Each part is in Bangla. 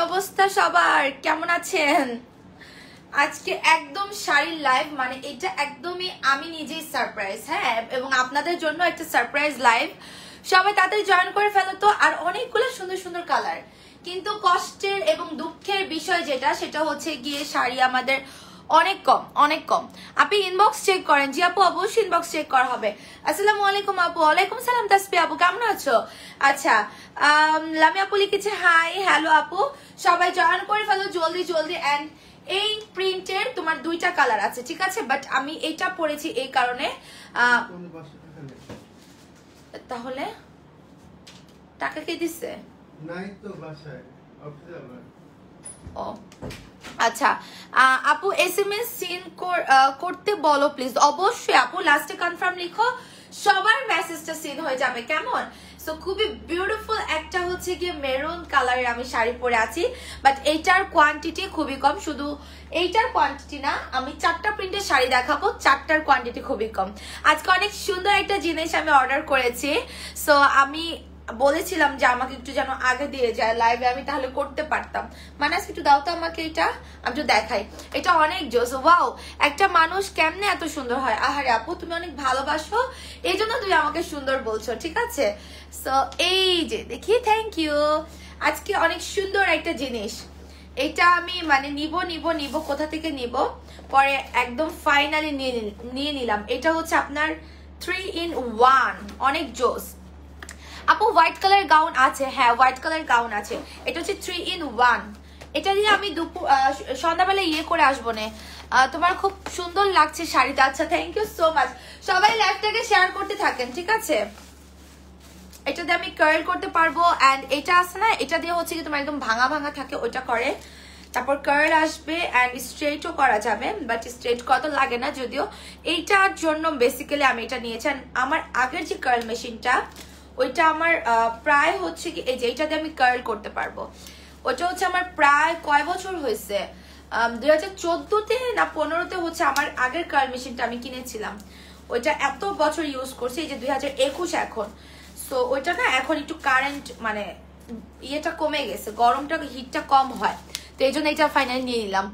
অবস্থা সবার? কেমন আছেন? আজকে একদম শাড়ির লাইভ, মানে এটা একদমই আমি নিজেই সারপ্রাইজ, হ্যাঁ, এবং আপনাদের জন্য একটা সারপ্রাইজ লাইভ। সবাই তাড়াতাড়ি জয়েন করে ফেলো তো। আর অনেকগুলো সুন্দর সুন্দর কালার, কিন্তু কষ্টের এবং দুঃখের বিষয় যেটা, সেটা হচ্ছে গিয়ে শাড়ি আমাদের অনেক কম, অনেক কম। আপনি ইনবক্স চেক করেন। জি আপু, অবশ্যই ইনবক্স চেক করা হবে। আসসালামু আলাইকুম আপু। ওয়ালাইকুম সালাম তাসফি আপু, কেমন আছো? আচ্ছা, লামি আপু লিখেছে হাই, হ্যালো আপু। সবাই জয়েন করে ফেলো জলদি জলদি। এন্ড এই প্রিন্টের তোমার দুইটা কালার আছে, ঠিক আছে? বাট আমি এটা পরেছি এই কারণে। তাহলে টাকা কে দিচ্ছে? নাই তো, বাসায় অফিসে আমার। ও আচ্ছা, আপু এসএমএস সিন করতে বলো প্লিজ। অবশ্যই আপু, লাস্টে কনফার্ম লিখো, সবার মেসেজটা সিন হয়ে যাবে, কেমন? সো খুবই বিউটিফুল একটা হচ্ছে গিয়ে মেরুন কালারের আমি শাড়ি পরে আছি, বাট এইটার কোয়ান্টিটি খুবই কম। শুধু এইটার কোয়ান্টিটি না, আমি 4টা প্রিন্টের শাড়ি দেখাবো, 4টার কোয়ান্টিটি খুবই কম। আজকে অনেক সুন্দর একটা জিনিস আমি অর্ডার করেছি। সো আমি বলেছিলাম যে আমাকে একটু যেন আগে দিয়ে যায় লাইভে, আমি তাহলে করতে পারতাম। মানে আজকে একটু দাও তো আমাকে এটা, আমি একটু দেখাই। এটা অনেক জোস। ওয়াও, একটা মানুষ কেমনে এত সুন্দর হয়? আহারে আপু, তুমি অনেক ভালোবাসো, এই জন্য তুমি আমাকে সুন্দর বলছো, ঠিক আছে? সো এই যে দেখি, থ্যাংক ইউ। আজকে অনেক সুন্দর একটা জিনিস, এটা আমি মানে নিব নিব নিব, কোথা থেকে নিব পরে একদম ফাইনালি নিয়ে নিলাম। এটা হচ্ছে আপনার 3 in 1, অনেক জোস। আপু হোয়াইট কালার গাউন আছে? হ্যাঁ, হোয়াইট কালার গাউন আছে। এটা হচ্ছে 3 in 1। এটা দিয়ে আমি সন্ধ্যাবেলা ইয়ে করে আসবো না। তোমার খুব সুন্দর লাগছে শাড়িটা। আচ্ছা, থ্যাংক ইউ সো মাচ। সবাই লাইভটাকে শেয়ার করতে থাকেন, ঠিক আছে? এটা দিয়ে আমি কার্ল করতে পারবো। অ্যান্ড এটা আছে না, এটা দিয়ে হচ্ছে কি তোমার একদম ভাঙা ভাঙা থাকে, ওইটা করে তারপর কার্ল আসবে। অ্যান্ড স্ট্রেটও করা যাবে, বাট স্ট্রেট কত লাগে না যদিও। এইটার জন্য বেসিক্যালি আমি এটা নিয়েছি। আমার আগের যে কার্ল মেশিনটা, ওইটা আমার প্রায় হচ্ছে কি এই যে এইটা দিয়ে আমি কার্ল করতে পারবো। ওইটা হচ্ছে আমার প্রায় কয় বছর হয়েছে, 2014-তে না 15-তে হচ্ছে আমার আগের কার্ল মেশিনটা আমি কিনেছিলাম। ওইটা এত বছর ইউজ করছি, এই যে 2021 এখন। সো ওইটা না এখন একটু কারেন্ট মানে ইয়েটা কমে গেছে, গরমটা হিটটা কম হয়, তো এই জন্য এটা ফাইনালি নিয়ে নিলাম।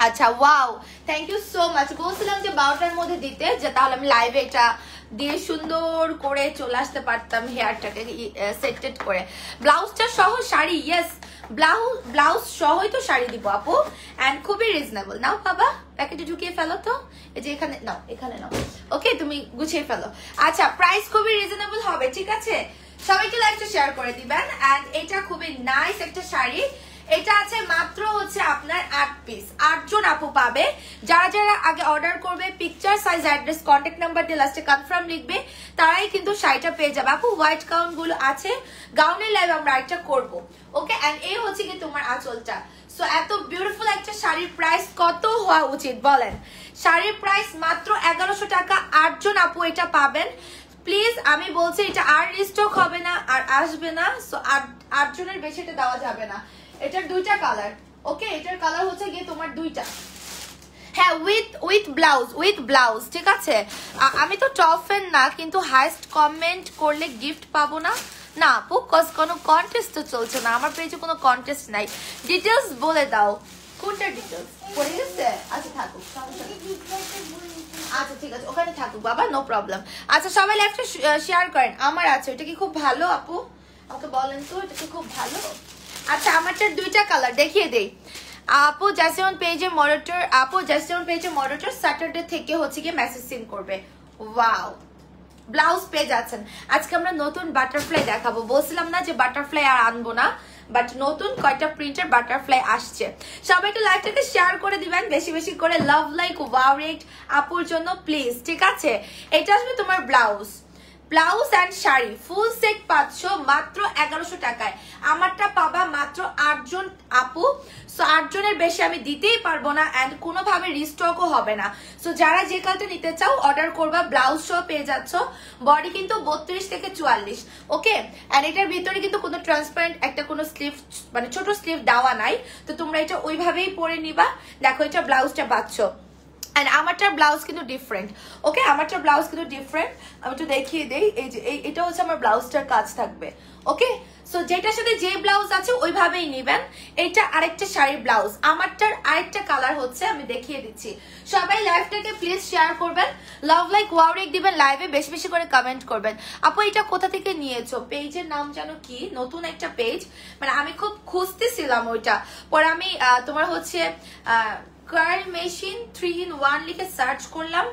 আচ্ছা, wow, thank you so much. বলছিলাম যে 12টার মধ্যে দিতে, যে তাহলে আমি লাইভে এটা দিয়ে সুন্দর করে চলে আসতে পারতাম, হেয়ারটাকে সেটেড করে। ব্লাউজটা সহ শাড়ি, ইয়েস, ব্লাউজ সহই তো শাড়ি দিব আপু। অ্যান্ড খুবই রিজনেবল। নাও বাবা, প্যাকেটে ঢুকিয়ে ফেলো তো, এই যে এখানে নাও, এখানে নাও। ওকে, তুমি গুছিয়ে ফেলো। আচ্ছা, প্রাইস খুবই রিজনেবল হবে, ঠিক আছে? সবাইকে লাইভটা শেয়ার করে দিবেন। অ্যান্ড এটা খুবই নাইস একটা শাড়ি। এটা আছে মাত্র হচ্ছে আপনার 8 পিস, 8 জন আপু পাবে। যারা যারা আগে অর্ডার করবে, picture, size, address, contact number দিয়ে লাস্টে কনফার্ম লিখবে, তারাই কিন্তু শাড়িটা পেয়ে যাবে। আপু হোয়াইট গাউন গুলো আছে, গাউনের লাইভ আমরা একটা করবো, ওকে? এন্ড এই হচ্ছে কি তোমার আঁচলটা। সো এত বিউটিফুল একটা শাড়ির প্রাইস কত হওয়া উচিত বলেন? শাড়ির প্রাইস মাত্র 1100 টাকা, 8 জন আপু এটা পাবেন। প্লিজ আমি বলছি, এটা আর রিস্টক হবে না, আর আসবে না। সো 8 জনের বেশি এটা দেওয়া যাবে না। এটার 2টা কালার, ওকে? এটার কালার হচ্ছে গিয়ে তোমার 2টা, হ্যাঁ, উইথ ব্লাউজ, ঠিক আছে? আমি তো টপ ফ্যান না, কিন্তু হাইস্ট কমেন্ট করলে গিফট পাবো না? না আপু, কোনো কন্টেস্ট তো চলছে না আমার পেজে, কোনো কন্টেস্ট নাই। ডিটেলস বলে দাও, কোনটা ডিটেলস পড়ে গেছে? আচ্ছা থাকুক, আচ্ছা ঠিক আছে, ওখানে থাকুক বাবা, নো প্রবলেম। আচ্ছা, সবাই লাইভটা শেয়ার করেন। আমার আছে, এটা কি খুব ভালো আপু? আমাকে বলেন তো, এটা কি খুব ভালো? আচ্ছা, আমারটার 2টা কালার দেখিয়ে দেই। আপু জাস্টিন পেজে মডারেটর, আপু জাস্টিন পেজে মডারেটর স্যাটারডে থেকে হচ্ছে গিয়ে মেসেজ সিন করবে। ওয়াও, ব্লাউজ পেয়ে যাচ্ছেন। আজকে আমরা নতুন বাটারফ্লাই দেখাবো। বলছিলাম না যে বাটারফ্লাই আর আনবো না, বাট নতুন কয়টা প্রিন্টের বাটারফ্লাই আসছে। সবাইকে লাইভটাকে শেয়ার করে দিবেন বেশি বেশি করে। লাভ লাইক ওয়াও রেট আপুর জন্য প্লিজ, ঠিক আছে? এটা আসবে তোমার blouse and sari full set পাচ্ছ মাত্র 1100 টাকায়। আমারটা পাবা মাত্র 8 জন আপু। সো 8 জনের বেশি আমি দিতেই পারবো না, অ্যান্ড কোনোভাবে রিস্টকও হবে না। সো যারা যে কালটা নিতে চাও অর্ডার করবা, ব্লাউজ সহ পেয়ে যাচ্ছ। বডি কিন্তু 32 থেকে 44, ওকে? অ্যান্ড এটার ভিতরে কিন্তু কোনো ট্রান্সপারেন্ট একটা কোনো স্লিভ মানে ছোট স্লিভ দেওয়া নাই, তো তোমরা এটা ওইভাবেই পরে নিবা। দেখো, এটা ব্লাউজটা পাচ্ছ। এন্ড আমারটার ব্লাউজ কিন্তু ডিফারেন্ট, ওকে? আমারটার ব্লাউজ কিন্তু ডিফারেন্ট। আমি একটু দেখিয়ে দেই, এই যে এটা হচ্ছে আমার ব্লাউজটার কাজ থাকবে, ওকে? সো যেটার সাথে যে ব্লাউজ আছে ওইভাবেই নেবেন। এটা আরেকটা শাড়ির ব্লাউজ, আমারটার আরেকটা কালার হচ্ছে, আমি দেখিয়ে দিচ্ছি। সবাই লাইভটাকে প্লিজ শেয়ার করবেন, লাভ লাইক ওয়াও রেক দিবেন, লাইভে বেশি বেশি করে কমেন্ট করবেন। আপু এটা কোথা থেকে নিয়েছো? পেজের নাম জানো কি? নতুন একটা পেজ, মানে আমি খুব খুঁজতেছিলাম ওইটা, পরে আমি তোমার হচ্ছে কার্ল মেশিন 3 in 1 লিখে সার্চ করলাম,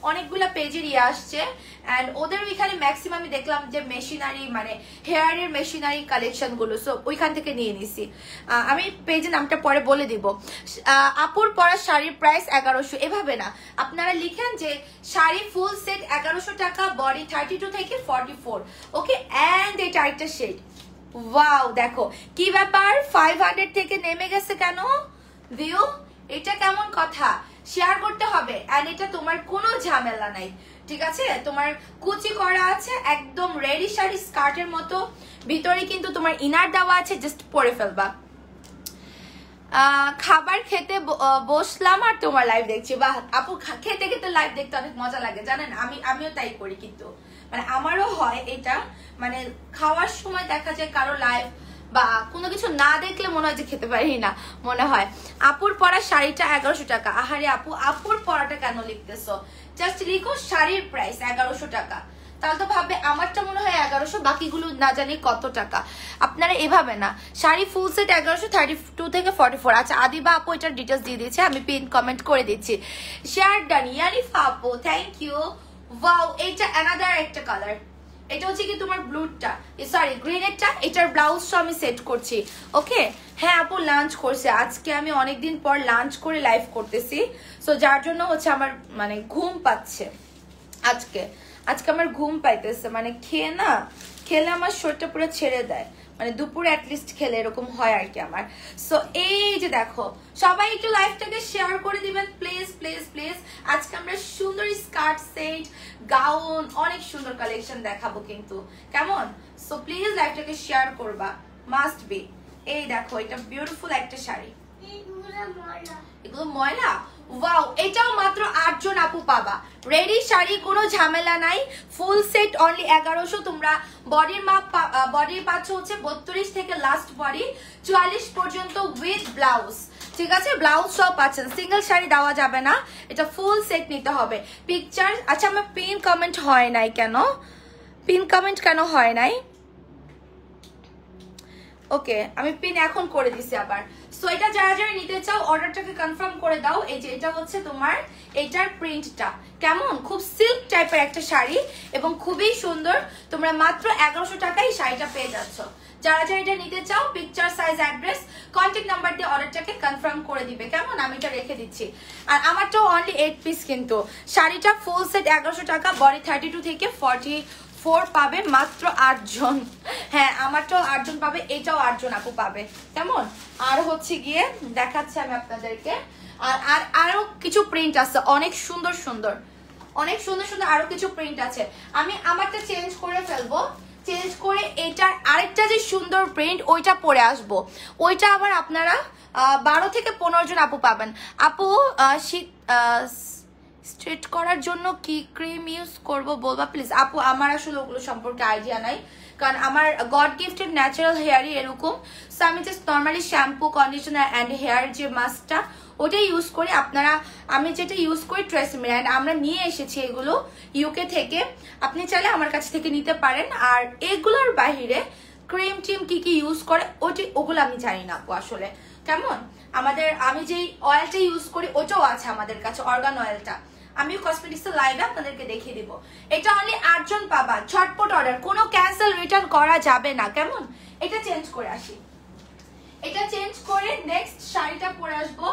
অনেকগুলা পেজের আসছে, এন্ড ওদের ওইখানে ম্যাক্সিমাম আমি দেখলাম যে মেশিনারি, মানে হেয়ারের মেশিনারি কালেকশন গুলো, সো ওইখান থেকে নিয়ে নিছি। আমি পেজের নামটা পরে বলে দিব। আপুর পরা শাড়ির প্রাইস 1100, এভাবে না, আপনারা লিখেন যে শাড়ি ফুল সেট 1100 টাকা, বডি 32 থেকে 44। ওকে, এন্ড এটা আরেকটা শেড, ওয়াও দেখো কি ব্যাপার, 500 থেকে নেমে গেছে কেন ভিউ? এটা কেমন কথা? শেয়ার করতে হবে, এন্ড এটা তোমার কোনো ঝামেলা নাই, ঠিক আছে? তোমার কুচি করা আছে, একদম রেডি শাড়ি স্কার্টের মতো, ভিতরে কিন্তু তোমার ইনার দেওয়া আছে, জাস্ট পরে ফেলবা। খাবার খেতে বসলাম আর তোমার লাইভ দেখছি। বাহ আপু, খেতে খেতে লাইভ দেখতে অনেক মজা লাগে জানেন, আমিও তাই করি, কিন্তু মানে আমারও হয় এটা, মানে খাওয়ার সময় দেখা যায় কারো লাইভ বা কোনো কিছু না দেখলে মনে হয় যে খেতে পারি না মনে হয়। আপুর পরা শাড়িটা 1100 টাকা। আহারে আপু, আপুর পরাটা কেন লিখতেছো? জাস্ট লিখো শাড়ির প্রাইস 1100 টাকা, তাহলে তো ভাববে আমারটা মনে হয় 1100, বাকিগুলো না জানি কত টাকা। আপনারা এভাবে না, শাড়ি ফুল সেট 1100, 32 থেকে 44। আচ্ছা আদিবা আপু এটার ডিটেলস দিয়ে দিয়েছে, আমি পিন কমেন্ট করে দিচ্ছি। শেয়ার ডান ইয়ারিফা আপু, থ্যাংক ইউ। ওয়াও, এটা অ্যানাদার একটা কালার, এটা হচ্ছে কি তোমার ব্লুটা, সরি গ্রিনেরটা, এটার ব্লাউজটা আমি সেট করছি। ওকে, হ্যাঁ আপু লাঞ্চ করছে, আজকে আমি অনেকদিন পর লাঞ্চ করে লাইভ করতেছি, সো যার জন্য হচ্ছে আমার মানে ঘুম পাচ্ছে আজকে আমার ঘুম পাইতেছে, মানে খেলে আমার শরীরটা পুরো ছেড়ে দেয়, মানে দুপুরে অ্যাটলিস্ট খেলে এরকম হয় আর কি আমার। সো এই যে দেখো, সবাই একটু লাইভটাকে শেয়ার করে দিবেন প্লিজ প্লিজ প্লিজ। আজকে আমরা সুন্দর স্কার্ট সেট, গাউন, অনেক সুন্দর কালেকশন দেখাবো কিন্তু, কেমন? সো প্লিজ লাইভটাকে শেয়ার করবা, মাস্ট বি। এই দেখো, এটা বিউটিফুল একটা শাড়ি, এগুলো ময়লা। ওয়াও, এটাও মাত্র 8 জন আপু পাবা। রেডি শাড়ি, কোনো ঝামেলা নাই, ফুল সেট অনলি 1100। তোমরা বডির মাপ, বডির পাচ্ছ হচ্ছে 32 থেকে লাস্ট বডি 44 পর্যন্ত উইথ ব্লাউজ, ঠিক আছে? ব্লাউজ সব পাচ্ছেন, সিঙ্গেল শাড়ি দেওয়া যাবে না, এটা ফুল সেট নিতে হবে। পিকচার, আচ্ছা আমার পিন কমেন্ট হয় নাই কেন? পিন কমেন্ট কেন হয় নাই? ওকে, আমি পিন এখন করে দিছি আবার। সো এটা যারা যারা নিতে চাও অর্ডারটাকে কনফার্ম করে দাও। এই যে এটা হচ্ছে তোমার, এটার প্রিন্টটা কেমন, খুব সিল্ক টাইপের একটা শাড়ি এবং খুবই সুন্দর। তোমরা মাত্র 1100 টাকায় শাড়িটা পেয়ে যাচ্ছ। যারা যারা এটা নিতে চাও picture, size, address, contact number দিয়ে অর্ডারটাকে কনফার্ম করে দিবে, কেমন? আমি এটা রেখে দিচ্ছি। আর আমারটাও অনলি 8 পিস কিন্তু, শাড়িটা ফুল সেট 1100 টাকা, বডি 32 থেকে 44 পাবে, মাত্র 8 জন। হ্যাঁ আমারটাও 8 জন পাবে, এটাও 8 জন আপু পাবে, কেমন? আর হচ্ছে গিয়ে দেখাচ্ছি আমি আপনাদেরকে, আর আরো কিছু প্রিন্ট আছে অনেক সুন্দর সুন্দর, অনেক সুন্দর সুন্দর আরো কিছু প্রিন্ট আছে। আমি আমারটা চেঞ্জ করে ফেলবো, চেঞ্জ করে এটার আরেকটা যে সুন্দর প্রিন্ট ওইটা পরে আসবো, ওইটা আবার আপনারা 12 থেকে 15 জন আপু পাবেন। আপু স্ট্রেট করার জন্য কি ক্রিম ইউজ করব বলবা প্লিজ? আপু আমার আসলে ওগুলো সম্পর্কে আইডিয়া নাই, কারণ আমার গড গিফটেড ন্যাচারাল হেয়ারই এরকম। সো আমি just normally shampoo, conditioner and hair যে মাস্কটা ওটাই ইউজ করি। আপনারা, আমি যেটা ইউজ করি ট্রেসমি, অ্যান্ড আমরা নিয়ে এসেছি এগুলো ইউকে থেকে, আপনি চাইলে আমার কাছ থেকে নিতে পারেন। আর এগুলোর বাহিরে ক্রিম টিম কি কি ইউজ করে ওগুলো আমি জানি না আপু আসলে, কেমন? আমাদের, আমি যেই অয়েলটা ইউজ করি ওটাও আছে আমাদের কাছে, অর্গান অয়েলটা, আমিও কসমেটিক্স লাইভে আপনাদেরকে দেখিয়ে দিব। এটা অনলি 8 জন পাবা, ঝটপট অর্ডার, কোনো ক্যান্সেল রিটার্ন করা যাবে না, কেমন? এটা চেঞ্জ করে আসি, এটা চেঞ্জ করে নেক্সট শাড়িটা পরে আসবো।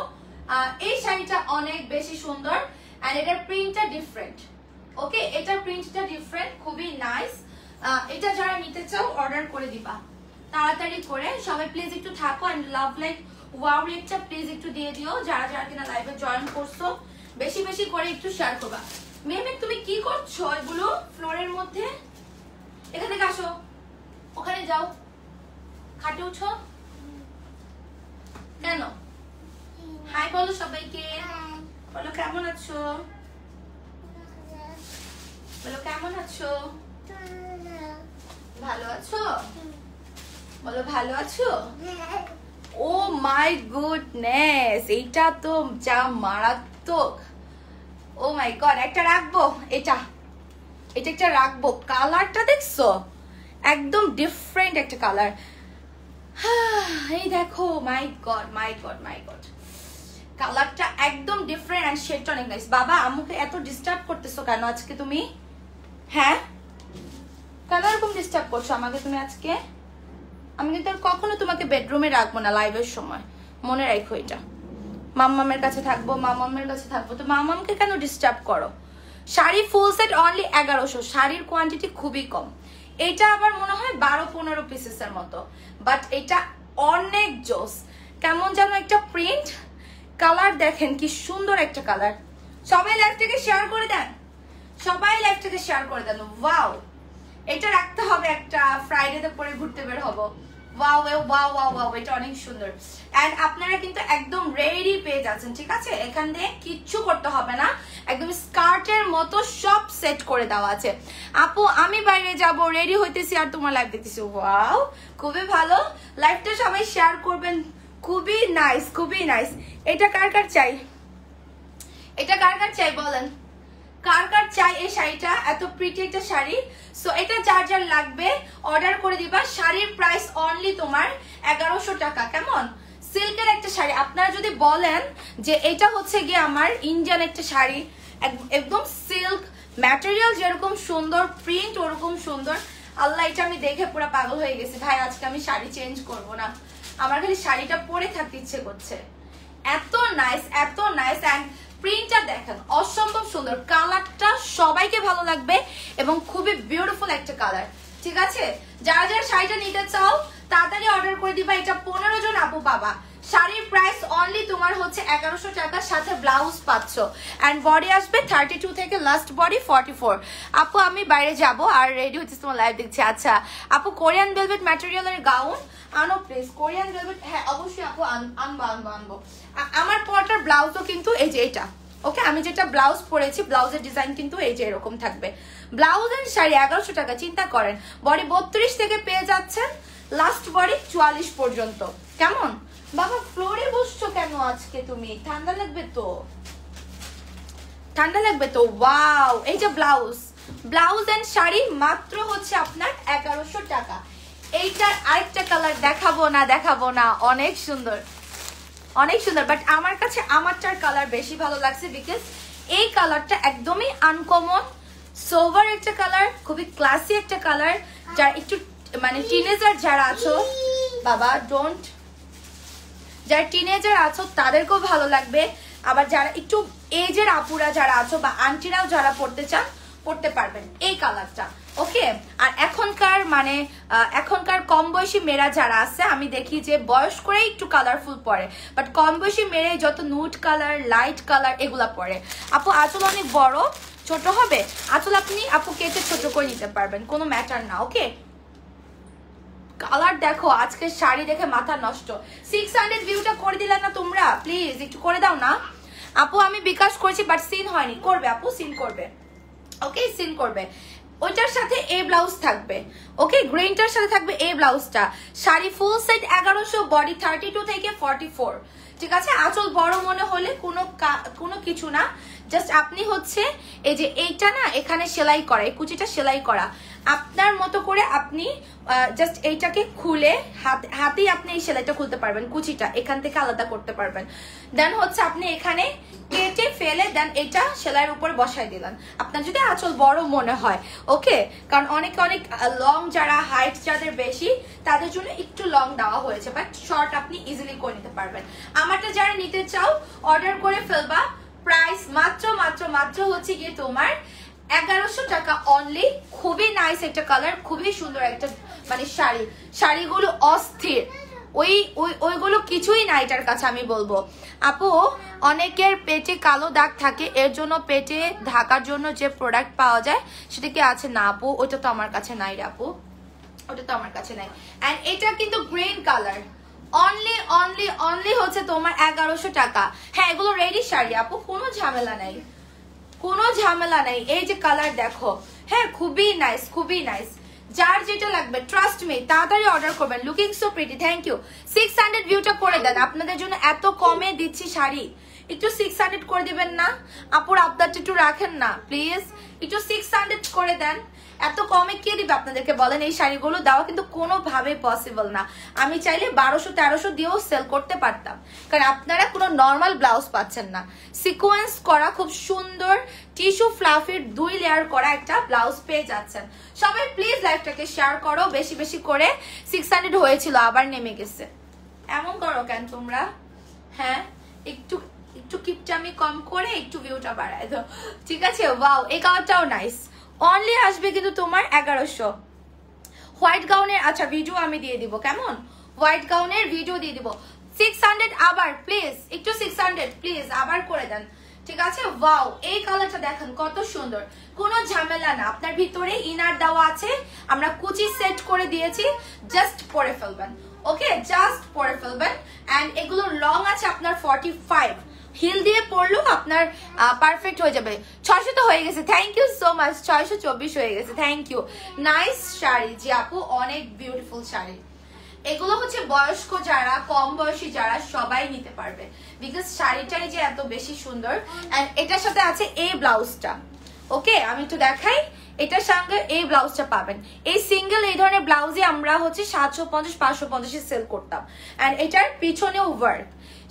এই শাড়িটা অনেক বেশি সুন্দর, এন্ড এটার প্রিন্টটা ডিফারেন্ট। ওকে, এটার প্রিন্টটা ডিফারেন্ট, খুবই নাইস। এটা যারা নিতে চাও অর্ডার করে দিবা তাড়াতাড়ি করে। সবাই প্লিজ একটু থাকো, এন্ড লাভ লাইক ওয়াও রেটটা প্লিজ একটু দিয়ে দিও, যারা যারা কিনা লাইভে জয়েন করছো বেশি বেশি করে একটু শেয়ার করবা। মেহমেদ তুমি কি করছো এগুলো ফ্লোরের মধ্যে? এখানে থেকে আসো, ওখানে যাও, খাটে উঠো কেন? হাই বলো সবাইকে, বলো কেমন আছো, বলো কেমন আছো, ভালো আছো? বলো ভালো আছো? ও মাই গুডনেস, এইটা তো যা মারাত্মক। ও মাই গড, একটা রাখবো, এটা একটা রাখবো। কালারটা দেখছো, একদম ডিফারেন্ট একটা কালার। এই দেখো, মাই গড মাই গড মাই গড, কালারটা একদম ডিফারেন্ট এন্ড শেডটা অনেক নাইস। বাবা আম্মুকে এত ডিস্টার্ব করতেছো কেন আজকে তুমি? হ্যাঁ, কেন এরকম ডিস্টার্ব করছো আমাকে তুমি আজকে? আমি কিন্তু আর কখনো তোমাকে বেডরুমে রাখবো না লাইভের সময়, মনে রাখো এটা। মাম্মামের কাছে থাকবো, মামামের কাছে থাকবো, তো মামামকে কেন ডিস্টার্ব করো? শাড়ি ফুল সেট অনলি 1100, শাড়ির কোয়ান্টিটি খুবই কম। এটা আবার মনে হয় 12-15 পিসেসের মতো, বাট এটা অনেক জোস। কেমন যেন একটা প্রিন্ট, কালার দেখেন কি সুন্দর একটা কালার। সবাই লাইভটাকে শেয়ার করে দেন, সবাই লাইভটাকে শেয়ার করে দেন। ওয়াও, এটা রাখতে হবে, একটা ফ্রাইডেতে পরে ঘুরতে বের হবো। ওয়াও ওয়াও ওয়াও ওয়াও, এটা অনেক সুন্দর। এন্ড আপনারা কিন্তু একদম রেডি পেয়ে যাচ্ছেন, ঠিক আছে? এখান দিয়ে কিচ্ছু করতে হবে না, একদম স্কার্টের মতো সব সেট করে দেওয়া আছে। আপু আমি বাইরে যাব, রেডি হইতেছি আর তোমার লাইভ দেখতেছি। ওয়াও, খুবই ভালো। লাইভটা সবাই শেয়ার করবেন, খুবই নাইস, খুবই নাইস। এটা কার কার চাই? এটা কার কার চাই বলেন, কার কার চাই এই শাড়িটা? এত প্রিটি একটা শাড়ি। সো এটা যার যার লাগবে অর্ডার করে দিবা। শাড়ির প্রাইস অনলি তোমার 1100 টাকা। কেমন সিল্কের একটা শাড়ি। আপনারা যদি বলেন যে এটা হচ্ছে গিয়ে আমার ইন্ডিয়ান একটা শাড়ি, একদম সিল্ক ম্যাটেরিয়াল, যেরকম সুন্দর প্রিন্ট ওরকম সুন্দর। আল্লাহ, এটা আমি দেখে পুরো পাগল হয়ে গেছি ভাই। আজকে আমি শাড়ি চেঞ্জ করব না, আমার খালি শাড়িটা পরে থাকতে ইচ্ছে করছে। এত নাইস, এত নাইস। অ্যান্ড প্রিন্টটা দেখেন অসম্ভব সুন্দর, কালারটা সবাইকে ভালো লাগবে এবং খুবই বিউটিফুল একটা কালার, ঠিক আছে? যারা যারা শাড়িটা নিতে চাও তাড়াতাড়ি অর্ডার করে দিবা। এটা 15 জন আপু পাবা। শাড়ির প্রাইস অনলি তোমার হচ্ছে 1100 টাকার সাথে ব্লাউজ পাচ্ছ। এন্ড বডি আসবে 32 থেকে লাস্ট বডি 44। আপু আমি বাইরে যাব আর রেডি হচ্ছে, তোমার লাইভ দেখছি। আচ্ছা আপু, কোরিয়ান ভেলভেট ম্যাটেরিয়ালের গাউন আনো প্লিজ। কোরিয়ান ভেলভেট, হ্যাঁ অবশ্যই আপু, আনবো আনবো আনবো। আমার পরাটার ব্লাউজও কিন্তু এই যে এটা, ওকে? আমি যেটা ব্লাউজ পরেছি, ব্লাউজের ডিজাইন কিন্তু এই যে এরকম থাকবে। ব্লাউজ এন্ড শাড়ি 1100 টাকা, চিন্তা করেন। বডি 32 থেকে পেয়ে যাচ্ছেন লাস্ট বডি 44 পর্যন্ত। কেমন বাবা, ফ্লোরে বসছো কেন আজকে তুমি? ঠান্ডা লাগবে তো, ঠান্ডা লাগবে তো। ওয়াও, এই যে ব্লাউজ এন্ড শাড়ি মাত্র হচ্ছে আপনার 1100 টাকা। এইটার আরেকটা কালার দেখাবো না, দেখাবো না, অনেক সুন্দর, অনেক সুন্দর। বাট আমার কাছে আমারটার কালার বেশি ভালো লাগছে, বিকজ এই কালারটা একদমই আনকমন, সোভার একটা কালার, খুবই ক্লাসি একটা কালার। যারা একটু মানে টিনেজার যারা আছো, বাবা ডোন্ট, যারা টিনেজার আছো তাদেরকেও ভালো লাগবে। আবার যারা একটু এজের আপুরা যারা আছো বা আন্টিরাও যারা পড়তে চান, পড়তে পারবেন এই কালারটা, ওকে? আর এখনকার কম বয়সী মেয়েরা যারা আছে, আমি দেখি যে বয়স করে একটু কালারফুল পরে, বাট কম বয়সী মেয়েরাই যত নুড কালার, লাইট কালার এগুলা পরে। আপু আঁচল অনেক বড়, ছোট হবে? আঁচল আপু কেটে ছোট করে নিতে পারবেন, কোনো ম্যাটার না, ওকে? কালার দেখো, আজকে শাড়ি দেখে মাথা নষ্ট। 600 ভিউটা করে দিলেন না তোমরা? প্লিজ একটু করে দাও না। আপু আমি বিকাশ করেছি বাট সিন হয়নি, করবে আপু, সিন করবে, ওকে? সিন করবে। ওইটার সাথে এই ব্লাউজ থাকবে, ওকে? গ্রিনটার সাথে থাকবে এই ব্লাউজটা। শাড়ি ফুল সেট 1100, বডি 32 থেকে 44, ঠিক আছে? আঁচল বড় মনে হলে কোনো কিছু না, জাস্ট আপনি হচ্ছে এই যে এইটা না, এখানে সেলাই করা, এই কুচিটা সেলাই করা, আপনার মতো করে আপনি জাস্ট এইটাকে খুলে হাতেই আপনি এই সেলাইটা খুলতে পারবেন, কুচিটা এখান থেকে আলাদা করতে পারবেন। দেন হচ্ছে আপনি এখানে কেটে ফেলে দেন এটা সেলাইয়ের উপর বসাই দিলেন, আপনার যদি আঁচল বড় মনে হয়, ওকে? কারণ অনেক লং, যারা হাইট যাদের বেশি তাদের জন্য একটু লং দেওয়া হয়েছে, বাট শর্ট আপনি ইজিলি করে নিতে পারবেন। আমারটা যারা নিতে চাও অর্ডার করে ফেলবা। প্রাইস মাত্র হচ্ছে গিয়ে তোমার 1100 টাকা অনলি। খুবই নাইস একটা কালার, খুবই সুন্দর একটা মানে শাড়িগুলো অস্থির, ওইগুলো কিছুই না এটার কাছে আমি বলবো। আপু অনেকের পেটে কালো দাগ থাকে, এর জন্য পেটে ঢাকার জন্য যে প্রোডাক্ট পাওয়া যায় সেটা কি আছে? না আপু, ওটা তো আমার কাছে নাই রে আপু, ওটা তো আমার কাছে নাই। এন্ড এটা কিন্তু গ্রিন কালার, অনলি হচ্ছে তোমার 1100 টাকা। হ্যাঁ এগুলো রেডি শাড়ি আপু, কোনো ঝামেলা নাই, কোনো ঝামেলা নাই। এই যে কালার দেখো, হ্যাঁ খুবই নাইস, খুবই নাইস। যার যেটা লাগবে ট্রাস্ট মি তাড়াতাড়ি অর্ডার করবেন। Looking so pretty, thank you. 600 ভিউটা করে দেন, আপনাদের জন্য এত কমে দিচ্ছি শাড়ি, একটু 600 করে দিবেন না? আপুর আবদারটা একটু রাখেন না প্লিজ, একটু 600 করে দেন। এত কমে কে দিবে আপনাদেরকে বলেন? এই শাড়িগুলো দেওয়া কিন্তু কোনোভাবেই পসিবল না। আমি চাইলে 1200-1300 দিয়েও সেল করতে পারতাম, কারণ আপনারা কোনো নর্মাল ব্লাউজ পাচ্ছেন না। সিকোয়েন্স করা খুব সুন্দর টিস্যু ফ্লাফির 2 লেয়ার করা একটা ব্লাউজ পেয়ে যাচ্ছেন। সবাই প্লিজ লাইভটাকে শেয়ার করো বেশি বেশি করে। 600 হয়েছিল, আবার নেমে গেছে। এমন করো কেন তোমরা? হ্যাঁ, একটু একটু কিপটামি কম করে একটু ভিউটা বাড়ায় দাও, ঠিক আছে? ওয়াও, এই কালারটাও নাইস। অনলি আসবে কিন্তু তোমার 1100। হোয়াইট গাউনের আচ্ছা ভিডিও আমি দিয়ে দিব, কেমন? হোয়াইট গাউনের ভিডিও দিয়ে দিব। 600 আবার প্লিজ, একটু 600 প্লিজ আবার করে দেন, ঠিক আছে? ওয়াও, এই কালারটা দেখেন কত সুন্দর, কোনো ঝামেলা না। আপনার ভিতরে ইনার দেওয়া আছে, আমরা কুচি সেট করে দিয়েছি, জাস্ট পরে ফেলবেন। ওকে, জাস্ট পরে ফেলবেন। এন্ড এগুলো লং আছে আপনার 45, হিল দিয়ে পরলেও আপনার পারফেক্ট হয়ে যাবে। 600 তো হয়ে গেছে, থ্যাংক ইউ সো মাচ। 624 হয়ে গেছে, থ্যাংক ইউ। নাইস শাড়ি জি আপু, অনেক বিউটিফুল শাড়ি। এগুলো হচ্ছে বয়স্ক যারা, কম বয়সী যারা, সবাই নিতে পারবে, বিকজ শাড়িটাই যে এত বেশি সুন্দর। এন্ড এটার সাথে আছে এই ব্লাউজটা। ওকে, আমি একটু দেখাই, এটার সঙ্গে এই ব্লাউজটা পাবেন। এই সিঙ্গেল এই ধরনের ব্লাউজই আমরা হচ্ছে 750-550 সেল করতাম। এন্ড এটার পিছনেও ওয়ার্ক,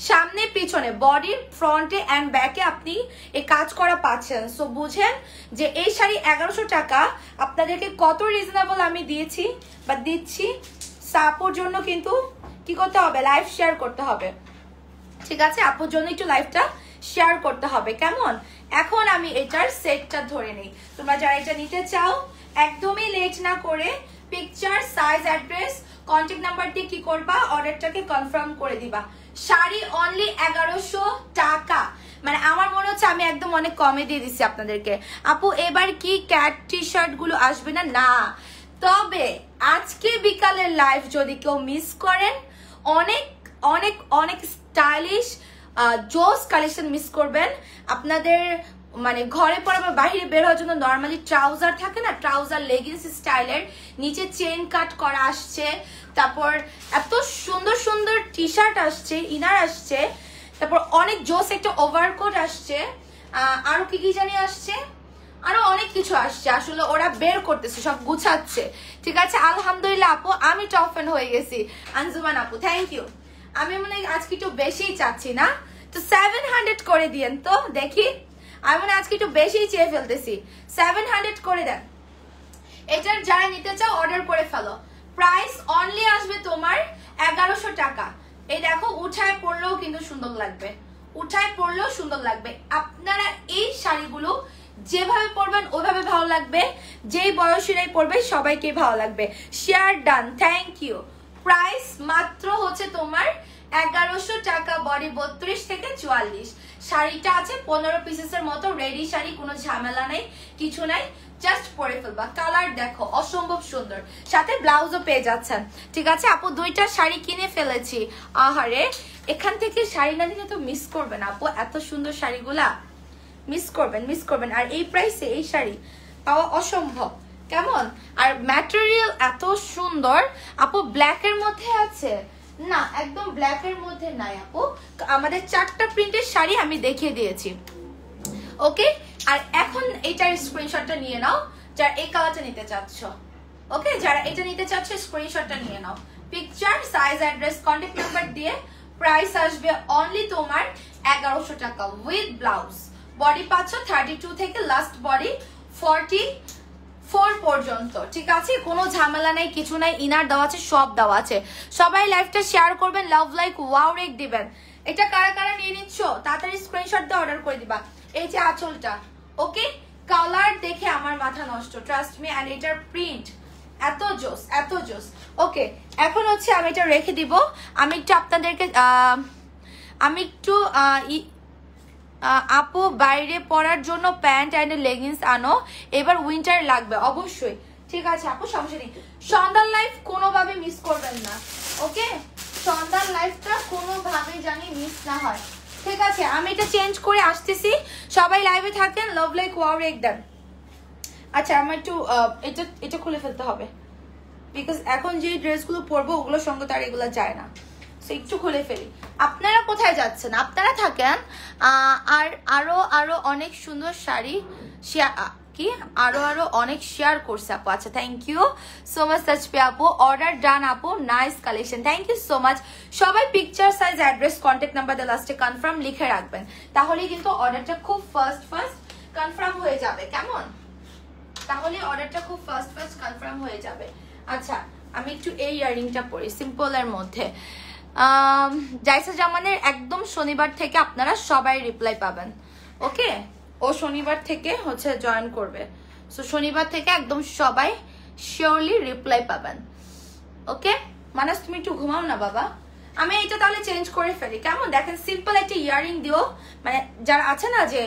সামনে পিছনে বডির ফ্রন্টে এন্ড ব্যাকে আপনি এই কাজ করা পাচ্ছেন। সো বুঝেন যে এই শাড়ি 1100 টাকা আপনাদেরকে কত রিজনেবল আমি দিয়েছি বা দিচ্ছি। আপুর জন্য কিন্তু কি করতে হবে? লাইভ শেয়ার করতে হবে, ঠিক আছে? আপুর জন্য একটু লাইভটা শেয়ার করতে হবে, কেমন? এখন আমি এটার সেটটা ধরে নেই। তোমরা যারা এটা নিতে চাও একদমই লেট না করে picture, size, address, contact number দিয়ে কি করবা? অর্ডারটাকে কনফার্ম করে দিবা। শাড়ি অনলি 1100 টাকা, মানে আমার মনে হচ্ছে আমি একদম অনেক কমে দিয়ে দিচ্ছি আপনাদেরকে। আপু এবার কি ক্যাট টি শার্ট গুলো আসবে না? না, তবে আজকে বিকালের লাইভ যদি কেউ মিস করেন, অনেক অনেক অনেক স্টাইলিশ জোস কালেকশন মিস করবেন। আপনাদের মানে ঘরে পরে বা বাহিরে বের হওয়ার জন্য নর্মালি ট্রাউজার থাকে না, ট্রাউজার লেগিংস স্টাইলের, নিচে চেইন কাট করা আসছে, তারপর এত সুন্দর সুন্দর টি শার্ট আসছে, ইনার আসছে, তারপর অনেক জোস একটা ওভারকোট আসছে, আরো কি কি জানি আসছে, আরো অনেক কিছু আসছে। আসলে ওরা বের করতেছে, সব গুছাচ্ছে, ঠিক আছে? আলহামদুলিল্লাহ আপু, আমি টপ ফ্যান হয়ে গেছি। আনজুমান আপু থ্যাংক ইউ। আমি মনে হয় আজকে একটু বেশিই চাচ্ছি না, তো 700 করে দিয়েন তো দেখি। আমি মনে আজকে একটু বেশিই চেয়ে ফেলতেছি, 700 করে দেন। এটার যারা নিতে চাও অর্ডার করে ফেলো। প্রাইস অনলি আসবে তোমার 1100 টাকা। এই দেখো, উঠায় পড়লেও কিন্তু সুন্দর লাগবে, উঠায় পড়লেও সুন্দর লাগবে। আপনারা এই শাড়িগুলো যেভাবে পরবেন ওইভাবে ভালো লাগবে, যেই বয়সীরাই পরবে সবাইকে ভালো লাগবে। Share done, thank you. Price মাত্র হচ্ছে তোমার 1100 টাকা, বডি 32 থেকে 44। শাড়িটা আছে 15 পিসেসের মতো, রেডি শাড়ি, কোনো ঝামেলা নেই, কিছু নাই, জাস্ট পরে ফেলবা। কালার দেখো অসম্ভব সুন্দর, সাথে ব্লাউজও পেয়ে যাচ্ছেন, ঠিক আছে? আপু 2টা শাড়ি কিনে ফেলেছি। আহারে, এখান থেকে শাড়ি না নিলে তো মিস করবেন আপু, এত সুন্দর শাড়িগুলা মিস করবেন, মিস করবেন। আর এই প্রাইসে এই শাড়ি পাওয়া অসম্ভব, কেমন? আর ম্যাটেরিয়াল এত সুন্দর। আপু ব্ল্যাকের মধ্যে আছে না? একদম ব্ল্যাকের মধ্যে নাই আপু, আমাদের 4টা প্রিন্টের শাড়ি আমি দেখিয়ে দিয়েছি। ওকে, আর এখন এটার স্ক্রিনশটটা নিয়ে নাও যারা এই কালারটা নিতে চাচ্ছ। ওকে, যারা এটা নিতে চাচ্ছ স্ক্রিনশটটা নিয়ে নাও, picture, size, address, contact number দিয়ে। প্রাইস আসবে অনলি তোমার 1100 টাকা উইথ ব্লাউজ। বডি পাচ্ছ 32 থেকে লাস্ট বডি 44 পর্যন্ত, ঠিক আছে? কোনো ঝামেলা নেই, কিছু নাই, ইনার দেওয়া আছে, সব দেওয়া আছে। সবাই লাইভটা শেয়ার করবেন, লাভ লাইক ওয়াও রেক দিবেন। এটা কারা কারা নিয়ে নিচ্ছ তাড়াতাড়ি স্ক্রিনশট দিয়ে অর্ডার করে দিবা। এই যে আঁচলটা, ওকে, কালার দেখে আমার মাথা নষ্ট, ট্রাস্ট মি। এন্ড এটার প্রিন্ট এত জোস, এত জোস। ওকে, এখন হচ্ছে আমি এটা রেখে দিব। আমি একটু আপনাদেরকে আপু বাইরে পরার জন্য প্যান্ট এন্ড লেগিংস আনো, এবার উইন্টার লাগবে অবশ্যই, ঠিক আছে আপু, সমস্যা নেই। সন্ধ্যার লাইফ কোনোভাবে মিস করবেন না, ওকে? সন্ধ্যার লাইফটা কোনোভাবেই জানি মিস না হয়, ঠিক আছে? আমি এটা চেঞ্জ করে আসতেছি, সবাই লাইভে থাকেন, লাভ লাইক ওয়াও রেক দেন। আচ্ছা, আমার একটু এটা খুলে ফেলতে হবে। বিকজ এখন যে ড্রেসগুলো পরবো ওগুলোর সঙ্গে তো আর এগুলো যায় না। সো একটু খুলে ফেলি। আপনারা কোথায় যাচ্ছেন? আপনারা থাকেন আর আরো অনেক সুন্দর শাড়ি কি আরো অনেক শেয়ার করছে আপু। আচ্ছা, thank you so much Tajpi আপু, অর্ডার ডান আপু, nice collection, thank you so much. সবাই picture, size, address, contact number দিয়ে লাস্টে কনফার্ম লিখে রাখবেন, তাহলেই কিন্তু অর্ডারটা খুব ফার্স্ট কনফার্ম হয়ে যাবে। কেমন? তাহলে অর্ডারটা খুব ফার্স্ট কনফার্ম হয়ে যাবে। আচ্ছা, আমি একটু এই ইয়াররিংটা পরি সিম্পলের মধ্যে। জাইসা জামানের একদম শনিবার থেকে আপনারা সবাই রিপ্লাই পাবেন। ওকে, ও শনিবার থেকে হচ্ছে জয়েন করবে, সো শনিবার থেকে একদম সবাই শিওরলি রিপ্লাই পাবেন। ওকে মানাস, তুমি একটু ঘুমাও না বাবা। আমি এটা তাহলে চেঞ্জ করে ফেলি, কেমন? দেখেন সিম্পল একটা ইয়াররিং দিও, মানে যারা আছে না যে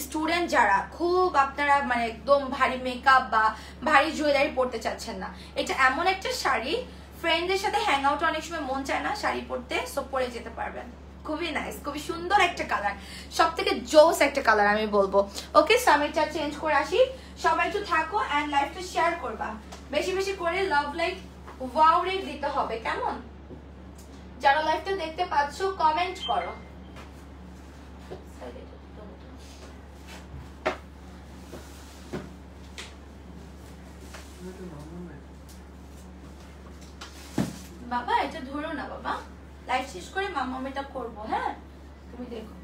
স্টুডেন্ট, যারা খুব আপনারা মানে একদম ভারী মেকআপ বা ভারী জুয়েলারি পরতে চাচ্ছেন না, এটা এমন একটা শাড়ি, ফ্রেন্ডদের সাথে হ্যাং আউট অনেক সময় মন চায় না শাড়ি পরতে, সো পরে যেতে পারবেন। খুবই নাইস, খুবই সুন্দর একটা কালার, সব থেকে জোস একটা কালার আমি বলবো। ওকে, সো আমি এটা চেঞ্জ করে আসি। সবাই একটু থাকো অ্যান্ড লাইভটা শেয়ার করবা, বেশি বেশি করে লাভ লাইক ওয়াও রেট দিতে হবে। কেমন? যারা লাইভটা দেখতে পাচ্ছ কমেন্ট করো। বাবা এটা ধরো না বাবা, লাইভ শেষ করে মাম্মাম এটা করবো। হ্যাঁ তুমি দেখো।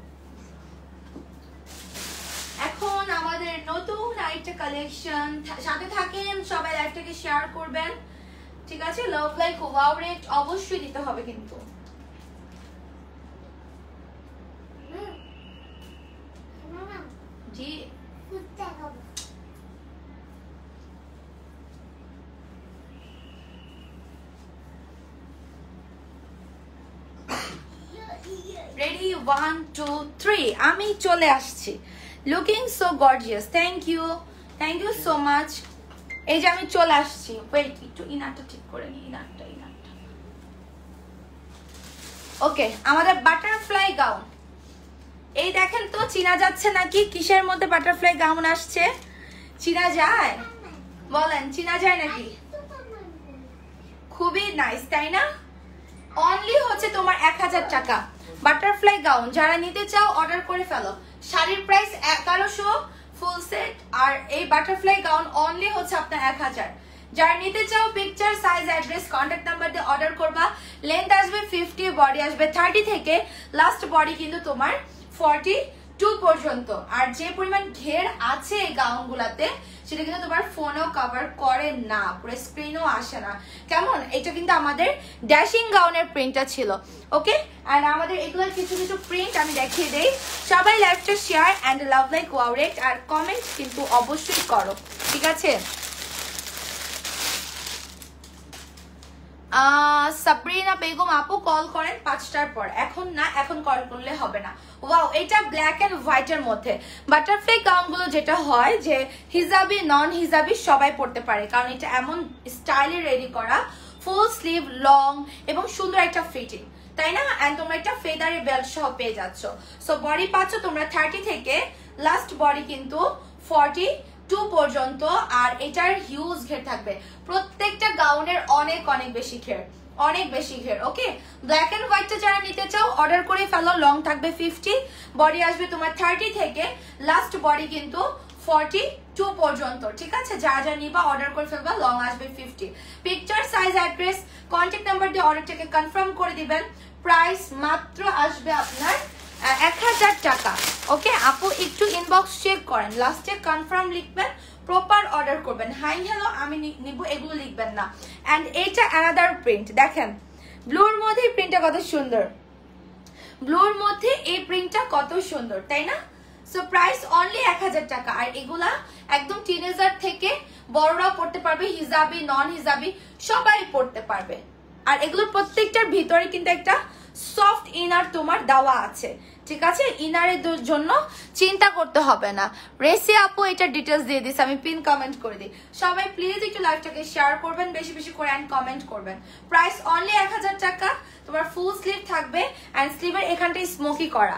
এখন আমাদের নতুন আরেকটা কালেকশন, সাথে থাকেন সবাই, লাইভটাকে শেয়ার করবেন, ঠিক আছে? লাভ লাইক ওয়াও রেট অবশ্যই দিতে হবে কিন্তু। জি রেডি, 1 2 3 আমি চলে আসছি। Looking so gorgeous, thank you so much. এই যে আমি চলে আসছি। ওয়েট, একটু ইনারটা ঠিক করে নি, ইনারটা। ওকে, আমাদের বাটারফ্লাই গাউন, এই দেখেন তো চিনা যাচ্ছে নাকি? কিসের মধ্যে বাটারফ্লাই গাউন আসছে? চিনা যায়? বলেন চিনা যায় নাকি? খুবই নাইস, তাই না? অনলি হচ্ছে তোমার 1000 টাকা বাটারফ্লাই গাউন। যারা নিতে চাও অর্ডার করে ফেলো। শাড়ির প্রাইস 1100 ফুল সেট, আর এই বাটারফ্লাই গাউন অনলি হচ্ছে আপনার 1000। যারা নিতে চাও picture, size, address, contact number দিয়ে অর্ডার করবা। লেন্থ আসবে 50, বডি আসবে 30 থেকে লাস্ট বডি কিন্তু তোমার 42 পর্যন্ত। আর যে পরিমাণ ঘের আছে এই গাউনগুলাতে সেটা কিন্তু তোমার ফোনেও কভার করে না, পুরো স্ক্রিনও আসে না। কেমন? এটা কিন্তু আমাদের ড্যাশিং গাউনের প্রিন্টটা ছিল। ওকে, এন্ড আমাদের এগুলোর কিছু প্রিন্ট আমি দেখিয়ে দেই। সবাই লাইভটা share and love like wow rate আর কমেন্ট কিন্তু অবশ্যই করো, ঠিক আছে? সাবরিনা বেগম আপু কল করেন 5টার পর, এখন না, এখন কল করলে হবে না। ওয়াও, এটা ব্ল্যাক এন্ড হোয়াইটের মধ্যে বাটারফ্লাই গাউনগুলো যেটা হয় যে হিজাবি, নন হিজাবি সবাই পড়তে পারে, কারণ এটা এমন স্টাইলে রেডি করা, ফুল স্লিভ, লং এবং সুন্দর একটা ফিটিং, তাই না? এন্ড তোমরা একটা ফেদারি বেল্ট সহ পেয়ে যাচ্ছ। সো বডি পাচ্ছ তোমরা 30 থেকে লাস্ট বডি কিন্তু 42 পর্যন্ত। আর এটার হিউজ ঘের থাকবে, প্রত্যেকটা গাউনের অনেক বেশি ঘের, অনেক বেশি ঘের। ওকে, ব্ল্যাক এন্ড হোয়াইটটা যারা নিতে চাও অর্ডার করে ফেলো। লং থাকবে 50, বডি আসবে তোমার 30 থেকে লাস্ট বডি কিন্তু 42 পর্যন্ত, ঠিক আছে? যারা যারা নিবা অর্ডার করে ফেলবা, লং আসবে 50। Picture, size, address, contact number দিয়ে অর্ডারটাকে কনফার্ম করে দিবেন। প্রাইস মাত্র আসবে আপনার 1000 টাকা। ওকে আপু, একটু ইনবক্স চেক করেন, লাস্টে কনফার্ম লিখবেন, প্রপার অর্ডার করবেন। হাই হ্যালো আমি নিব এগুলো লিখবেন না। এন্ড এটা অ্যানাদার প্রিন্ট, দেখেন ব্লুর মধ্যে প্রিন্টটা কত সুন্দর, ব্লুর মধ্যে এই প্রিন্টটা কত সুন্দর, তাই না? সো প্রাইস অনলি 1000 টাকা। আর এগুলা একদম টিনেজার থেকে বড়রাও পড়তে পারবে, হিজাবি, নন হিজাবি সবাই পড়তে পারবে। আর এগুলোর প্রত্যেকটার ভিতরে কিন্তু একটা সফট ইনার তোমার দেওয়া আছে, ঠিক আছে? ইনারের জন্য চিন্তা করতে হবে না। রেসি আপু এটা ডিটেলস দিয়ে দিস, আমি পিন কমেন্ট করে দিই। সবাই প্লিজ একটু লাইভটাকে শেয়ার করবেন, বেশি বেশি করে এন্ড কমেন্ট করবেন। প্রাইস অনলি 1000 টাকা। তোমার ফুল স্লিভ থাকবে এন্ড স্লিভের এখানটাই স্মোকি করা।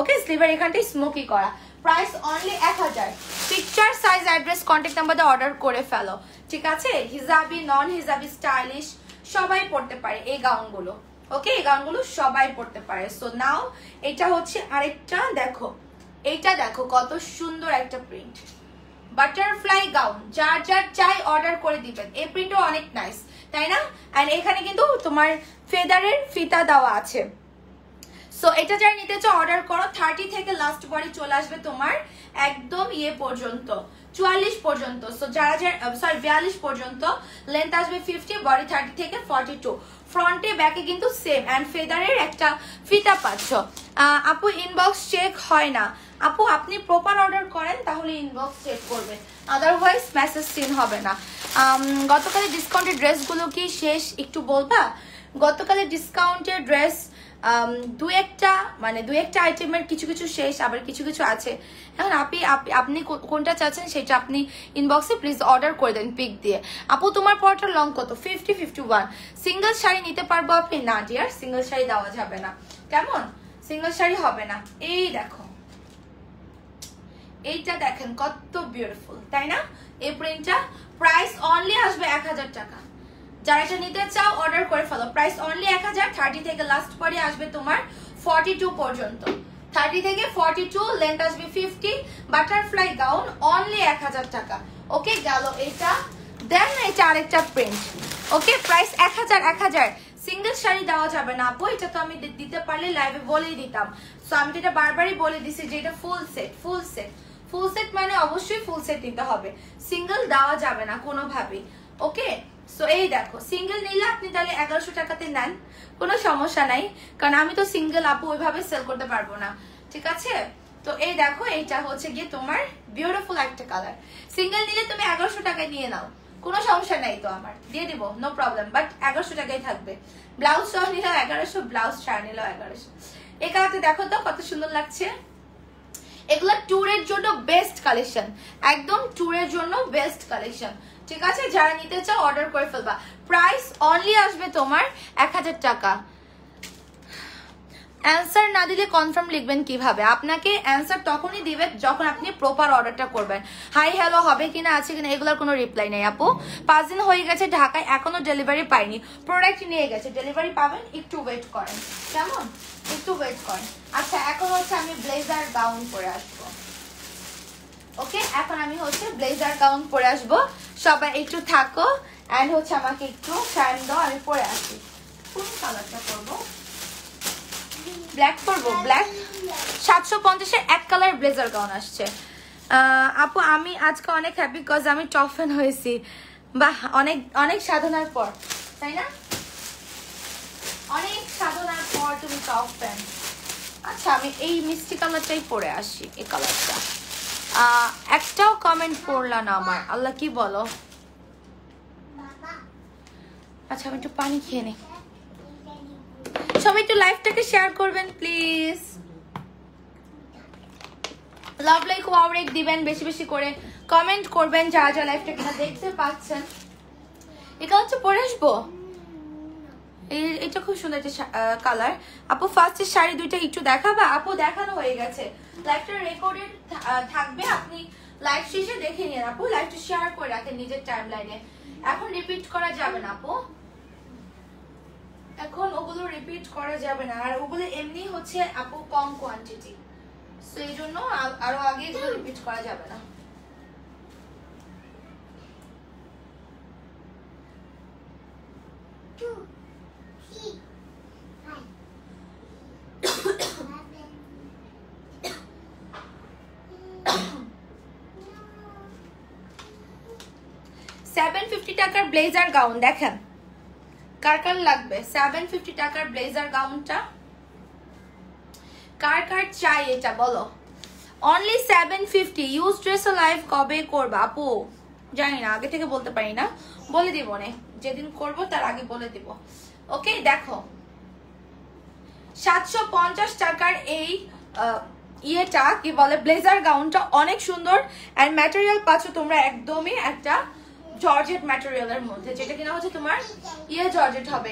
ওকে, স্লিভের এখানটাই স্মোকি করা। Price only 1000। Picture, size, address, contact number দিয়ে অর্ডার করে ফেলো। ঠিক আছে, হিজাবি নন হিজাবি স্টাইলিশ সবাই পড়তে পারে এই গাউনগুলো। ওকে, এই গাউনগুলো সবাই পড়তে পারে। সো নাও এটা হচ্ছে আরেকটা, দেখো এইটা দেখো কত সুন্দর একটা প্রিন্ট, বাটারফ্লাই গাউন। যার যার চাই অর্ডার করে দিবেন। এই প্রিন্টও অনেক নাইস, তাই না? এন্ড এখানে কিন্তু তোমার ফেদারের ফিতা দেওয়া আছে। সো এটা যারা নিতে চাও অর্ডার করো। 30 থেকে লাস্ট বডি চলে আসবে তোমার একদম ইয়ে পর্যন্ত, 44 পর্যন্ত। সো যারা যারা সরি 42 পর্যন্ত, লেন্থ আসবে 50, বডি 30 থেকে 42। ফ্রন্টে ব্যাকে কিন্তু সেম এন্ড ফেদারের একটা ফিতা পাচ্ছ। আপু ইনবক্স চেক হয় না। আপু আপনি প্রপার অর্ডার করেন তাহলে ইনবক্স চেক করবে, আদারওয়াইজ মেসেজ সিন হবে না। গতকালের ডিসকাউন্টের ড্রেসগুলো কি শেষ একটু বলবা? গতকালের ডিসকাউন্টের ড্রেস দু একটা আইটেমের কিছু কিছু শেষ, আবার কিছু কিছু আছে। এখন আপনি কোনটা চাচ্ছেন সেটা আপনি ইনবক্সে প্লিজ অর্ডার করে দেন পিক দিয়ে। আপু তোমার পরটা লং কত? 50, 51। সিঙ্গেল শাড়ি নিতে পারবো আপনি? না ডিয়ার, সিঙ্গেল শাড়ি দেওয়া যাবে না। কেমন? সিঙ্গেল শাড়ি হবে না। এই দেখো, এইটা দেখেন কত বিউটিফুল, তাই না? এই প্রিন্টটা প্রাইস অনলি আসবে 1000 টাকা। যারা এটা নিতে চাও অর্ডার করে ফেলো। Price only 1000। 30 থেকে লাস্ট পরে আসবে তোমার 42 পর্যন্ত। 30 থেকে 42, লেন্থ আসবে 50, বাটারফ্লাই গাউন অনলি 1000 টাকা। ওকে, গেল এটা। দেন এটা আরেকটা প্রিন্ট। ওকে, প্রাইস 1000। সিঙ্গেল শাড়ি দেওয়া যাবে না আপু, এটা তো আমি দিতে পারলে লাইভে বলেই দিতাম। সো আমি তো এটা বারবারই বলে দিছি যে এটা ফুল সেট মানে অবশ্যই ফুল সেট নিতে হবে, সিঙ্গেল দেওয়া যাবে না কোনোভাবেই। ওকে, সো এই দেখো, সিঙ্গেল নিলে আপনি তাহলে 1100 টাকাতে নেন, কোনো সমস্যা নাই, কারণ আমি তো সিঙ্গেল আপু ওইভাবে সেল করতে পারবো না। ঠিক আছে, তো এই দেখো, এইটা হচ্ছে গিয়ে তোমার বিউটিফুল একটা কালার। সিঙ্গেল নিলে তুমি 1100 টাকায় নিয়ে নাও, কোনো সমস্যা নাই, তো আমার দিয়ে দিব, নো প্রবলেম, বাট 1100 টাকাই থাকবে। ব্লাউজ সহ নিলেও 1100, ব্লাউজ ছাড়া নিলেও 1100। এই কালারটা দেখো তো কত সুন্দর লাগছে। এগুলা ট্যুরের জন্য বেস্ট কালেকশন, একদম ট্যুরের জন্য বেস্ট কালেকশন। ঠিক আছে, যারা নিতে চাও অর্ডার করে ফেলবা। প্রাইস অনলি আসবে তোমার 1000 টাকা। অ্যান্সার না দিলে কনফার্ম লিখবেন কিভাবে? আপনাকে অ্যান্সার তখনই দিবে যখন আপনি প্রপার অর্ডারটা করবেন। হাই হ্যালো হবে কিনা, আছে কিনা, এগুলোর কোনো রিপ্লাই নেই আপু। 5 দিন হয়ে গেছে ঢাকায়, এখনো ডেলিভারি পাইনি। প্রোডাক্ট নিয়ে গেছে, ডেলিভারি পাবেন, একটু ওয়েট করেন। কেমন? একটু ওয়েট করেন। আচ্ছা, এখন হচ্ছে আমি ব্লেজার গাউন পরে আসবো। ওকে, এখন আমি হচ্ছে ব্লেজার গাউন পরে আসবো। সবাই একটু থাকো এন্ড হচ্ছে আমাকে একটু টাইম দাও, আমি পরে আসি। কোন কালারটা করবো? ব্ল্যাক করবো। ব্ল্যাক 750-এর এক কালার ব্লেজার গাউন আসছে। আপু আমি আজকে অনেক হ্যাপি বিকজ আমি টপ ফ্যান হয়েছি। বাহ, অনেক অনেক সাধনার পর, তাই না? অনেক সাধনার পর তুমি টপ ফ্যান। আচ্ছা, আমি এই মিষ্টি কালারটাই পরে আসি, এই কালারটা। একটাও কমেন্ট পড়লা না আমার, আল্লাহ কি বলো। আচ্ছা, আমি একটু পানি খেয়ে নিই। সবাই একটু লাইভটাকে শেয়ার করবেন please. Love like wow rake দিবেন, বেশি বেশি করে কমেন্ট করবেন যারা যারা লাইভটা কিনা দেখতে পাচ্ছেন। এটা হচ্ছে পরে আসবো। এটা খুব সুন্দর একটা কালার। আপু ফার্স্টের শাড়ি দুইটা একটু দেখাবা? আপু দেখানো হয়ে গেছে, লাইভটা রেকর্ডেড থাকবে, আপনি লাইভ শেষে দেখে নিন আপু। লাইভটা শেয়ার করে রাখেন নিজের টাইম লাইনে। এখন রিপিট করা যাবে না আপু, এখন ওগুলো রিপিট করা যাবে না। আর ওগুলো এমনি হচ্ছে আপু কম কোয়ান্টিটি, সো এই জন্য আরো আগে এগুলো রিপিট করা যাবে না। $750 টাকার ব্লেজার গাউন দেখেন, কার কার লাগবে? 750 টাকার ব্লেজার গাউনটা কার কার চাই এটা বলো। অনলি 750। ইউজ ড্রেস লাইভ কবে করবা আপু? জানি না, আগে থেকে বলতে পারি না, বলে দিব না, যেদিন করব তার আগে বলে দিব। ওকে, দেখো 750 টাকার এই ইয়েটা কি বলে ব্লেজার গাউনটা অনেক সুন্দর। এন্ড ম্যাটেরিয়াল পাচ্ছ তোমরা একদমই একটা জর্জেট ম্যাটেরিয়ালের মধ্যে, যেটা কিনা হচ্ছে তোমার ইয়ে জর্জেট হবে।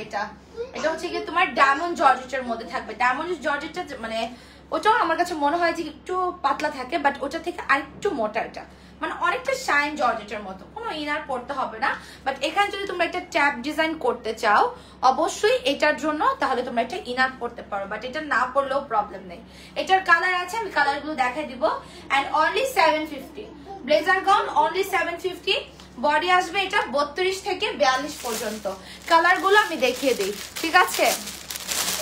এটা হচ্ছে কি তোমার ডায়মন্ড জর্জেটের মধ্যে থাকবে। ডায়মন্ড জর্জেটটা মানে ওটাও আমার কাছে মনে হয় যে একটু পাতলা থাকে, বাট ওটা থেকে আরেকটু মোটা। এটা মানে অনেকটা শাইন জর্জেটের মতো, কোনো ইনার পড়তে হবে না। বাট এখানে যদি তোমরা একটা ট্যাপ ডিজাইন করতে চাও অবশ্যই এটার জন্য তাহলে তোমরা একটা ইনার পড়তে পারো, বাট এটা না পড়লেও প্রবলেম নেই। এটার কালার আছে, আমি কালারগুলো দেখাই দিব। And only 750 blazer gown, only 750। Body আসবে এটা 32 থেকে 42 পর্যন্ত। কালারগুলো আমি দেখিয়ে দিই, ঠিক আছে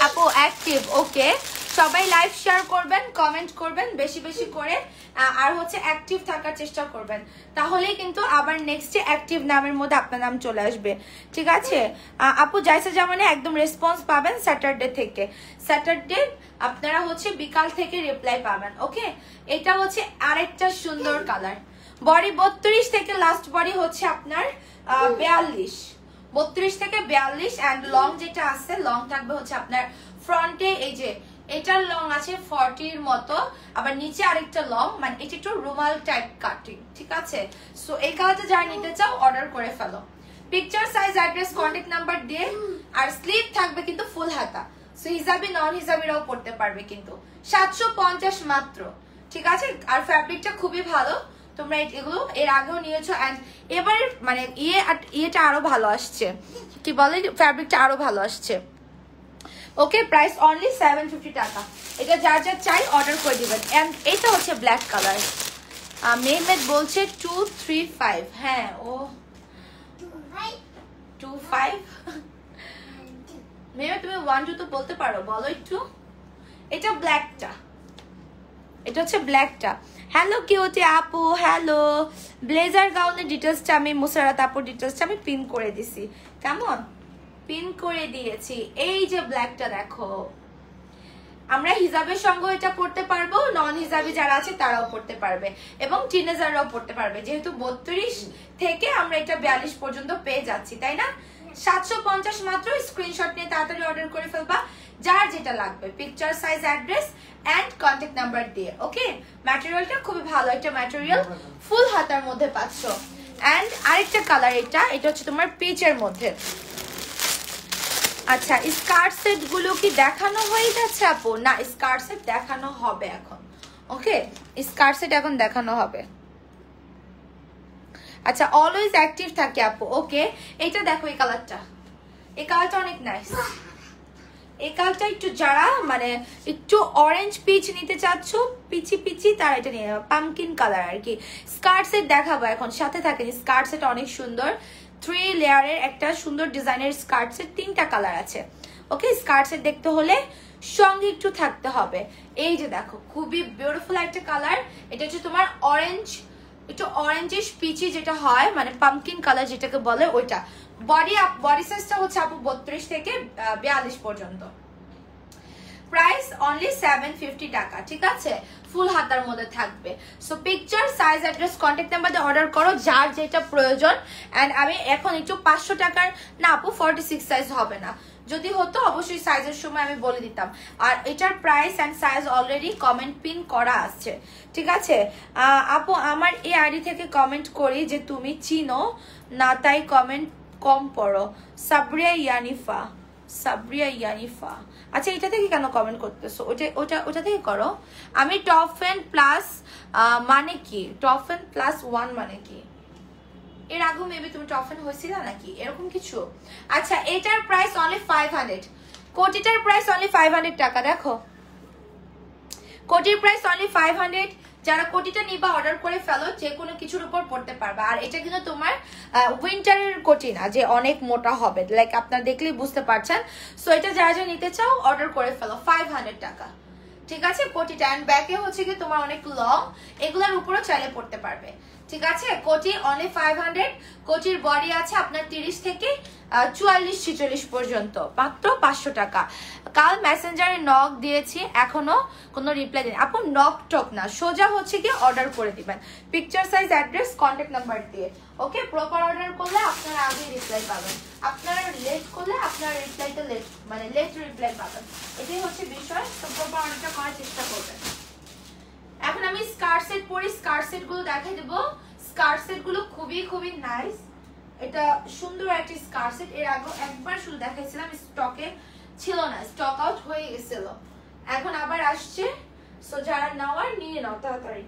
আপু? অ্যাক্টিভ, ওকে। সবাই লাইভ শেয়ার করবেন, কমেন্ট করবেন বেশি বেশি করে, আর হচ্ছে অ্যাক্টিভ থাকার চেষ্টা করবেন, তাহলেই কিন্তু আবার নেক্সটে অ্যাক্টিভ নামের মধ্যে আপনার নাম চলে আসবে, ঠিক আছে আপু? জাইসা জামানে একদম রেসপন্স পাবেন স্যাটারডে থেকে। স্যাটারডে আপনারা হচ্ছে বিকাল থেকে রিপ্লাই পাবেন, ওকে? এটা হচ্ছে আরেকটা সুন্দর কালার। বডি 32 থেকে লাস্ট বডি হচ্ছে আপনার 42, 32 থেকে 42। অ্যান্ড লং যেটা আছে, লং থাকবে হচ্ছে আপনার ফ্রন্টে, এই যে এটার লং আছে 40 এর মতো, আবার নিচে আরেকটা লং, মানে এটা একটু রুমাল টাইপ কাটিং, ঠিক আছে? সো এই কালারটা যারা নিতে চাও অর্ডার করে ফেলো। Picture, size, address, contact number দিয়ে, আর স্লিভ থাকবে কিন্তু ফুল হাতা। সো হিজাবি নন হিজাবিরাও পড়তে পারবে কিন্তু। 750 মাত্র, ঠিক আছে? আর ফ্যাব্রিকটা খুবই ভালো, তোমরা এগুলো এর আগেও নিয়েছো। অ্যান্ড এবারে মানে ইয়েটা আরো ভালো আসছে, কি বলে, ফ্যাব্রিকটা আরো ভালো আসছে, ওকে? প্রাইস অনলি 750 টাকা। এটা যার যার চাই অর্ডার করে দিবেন। এন্ড এটা হচ্ছে ব্ল্যাক কালার। মেহমেদ বলছে 235, হ্যাঁ ও 25। মেহমেদ তুমি 1 2 তো বলতে পারো, বলো একটু। এটা ব্ল্যাকটা, এটা হচ্ছে ব্ল্যাকটা। হ্যালো কিউটি আপু, হ্যালো। ব্লেজার গাউনের ডিটেলসটা আমি, মুসারাত আপুর ডিটেলসটা আমি পিন করে দিছি, কেমন? পিন করে দিয়েছি। এই যে ব্ল্যাকটা দেখো, আমরা হিজাবের সঙ্গে এটা পড়তে পারবো, নন হিজাবি যারা আছে তারাও পড়তে পারবে, এবং টিনেজাররাও পড়তে পারবে, যেহেতু 32 থেকে আমরা এটা 42 পর্যন্ত পেয়ে যাচ্ছি, তাই না? 750 মাত্র। স্ক্রিনশট নিয়ে তাড়াতাড়ি অর্ডার করে ফেলবা যার যেটা লাগবে, picture, size, address and contact number দিয়ে, ওকে? ম্যাটেরিয়ালটা খুবই ভালো একটা ম্যাটেরিয়াল, ফুল হাতার মধ্যে পাচ্ছ। এন্ড আরেকটা কালার, এটা হচ্ছে তোমার পিচের মধ্যে। আচ্ছা, স্কার্ট সেট গুলো কি দেখানো হয়ে যাচ্ছে আপু? না, স্কার্ট সেট দেখানো হবে এখন, ওকে? স্কার্ট সেট এখন দেখানো হবে। আচ্ছা, অলওয়েজ অ্যাক্টিভ থাকে আপু, ওকে? এটা দেখো, এই কালারটা, এই কালারটা অনেক নাইস। এই কালারটা একটু যারা মানে একটু অরেঞ্জ পিচ নিতে চাচ্ছ, পিচি পিচি, তারা এটা নিয়ে নেবে, পামকিন কালার আর কি। স্কার্ট সেট দেখাবো এখন, সাথে থাকেন। স্কার্ট সেট অনেক সুন্দর, 3 লেয়ারের একটা সুন্দর ডিজাইনের স্কার্ট সেট, 3টা কালার আছে, ওকে? স্কার্ট সেট দেখতে হলে সঙ্গে একটু থাকতে হবে। এই যে দেখো, খুবই বিউটিফুল একটা কালার। এটা হচ্ছে তোমার অরেঞ্জ, একটু অরেঞ্জিশ পিচি যেটা হয়, মানে পামকিন কালার যেটাকে বলে, ওইটা। বডি সাইজটা হচ্ছে আপু 32 থেকে 42 পর্যন্ত। প্রাইস অনলি 750 টাকা, ঠিক আছে? ফুল হাতার মধ্যে থাকবে। So picture, size, address, contact number দিয়ে অর্ডার করো যার যেটা প্রয়োজন। অ্যান্ড আমি এখন একটু 500 টাকার, না আপু 46 সাইজ হবে না, যদি হতো অবশ্যই সাইজের সময় আমি বলে দিতাম। আর এটার price and size already comment pin করা আছে, ঠিক আছে? আপু আমার এই আইডি থেকে কমেন্ট করি যে তুমি চিনো না, তাই কমেন্ট কম পড়ো। সাবরিয়া ইয়ানিফা, সাবরিয়া ইয়ানিফা। আচ্ছা, এটা থেকে কেন কমেন্ট করতেছো? ওটা থেকে করো। আমি টপ ফ্যান প্লাস মানে কি? টপ ফ্যান প্লাস 1 মানে কি? এর আগে মেবি তুমি টপ ফ্যান হয়েছিল নাকি, এরকম কিছু? আচ্ছা, এটার প্রাইস অনলি 500। কোটিটার প্রাইস অনলি 500 টাকা। দেখো, কোটির প্রাইস অনলি 500। যারা কোটিটা নিবা অর্ডার করে ফেলো, যে কোনো কিছুর উপর পড়তে পারবা। আর এটা কিন্তু তোমার উইন্টারের কোটি না যে অনেক মোটা হবে, লাইক আপনারা দেখলেই বুঝতে পারছেন। সো এটা যারা যারা নিতে চাও অর্ডার করে ফেলো, 500 টাকা, ঠিক আছে? কোটিটা অ্যান্ড ব্যাকে হচ্ছে কি তোমার অনেক লং, এগুলোর উপরও চাইলে পড়তে পারবে, ঠিক আছে? কোটি অনলি 500। কোটির বডি আছে আপনার 30 থেকে 44-46 পর্যন্ত, মাত্র 500 টাকা। কাল মেসেঞ্জারে নক দিয়েছি, এখনো কোনো রিপ্লাই দেয়নি আপু। নক টক না, সোজা হচ্ছে কি অর্ডার করে দিবেন, picture, size, address, contact number দিয়ে, ওকে? প্রপার অর্ডার করলে আপনারা আগে রিপ্লাই পাবেন, আপনারা লেট করলে আপনার রিপ্লাইটা লেট রিপ্লাই পাবেন, এটাই হচ্ছে বিষয়। তো প্রপার অর্ডারটা করার চেষ্টা করবেন। এখন আমি স্কার্ট সেট পরি, স্কার্ট সেট গুলো দেখাই দেবো। স্কার্ট সেট গুলো খুবই খুবই নাইস। এটা সুন্দর একটা স্কার্ট সেট, এর আগে একবার শুধু দেখাইছিলাম, স্টকে ছিল না, স্টক আউট হয়ে গেছিল, এখন আবার আসছে। সো যারা নেওয়ার নিয়ে নাও তাড়াতাড়ি।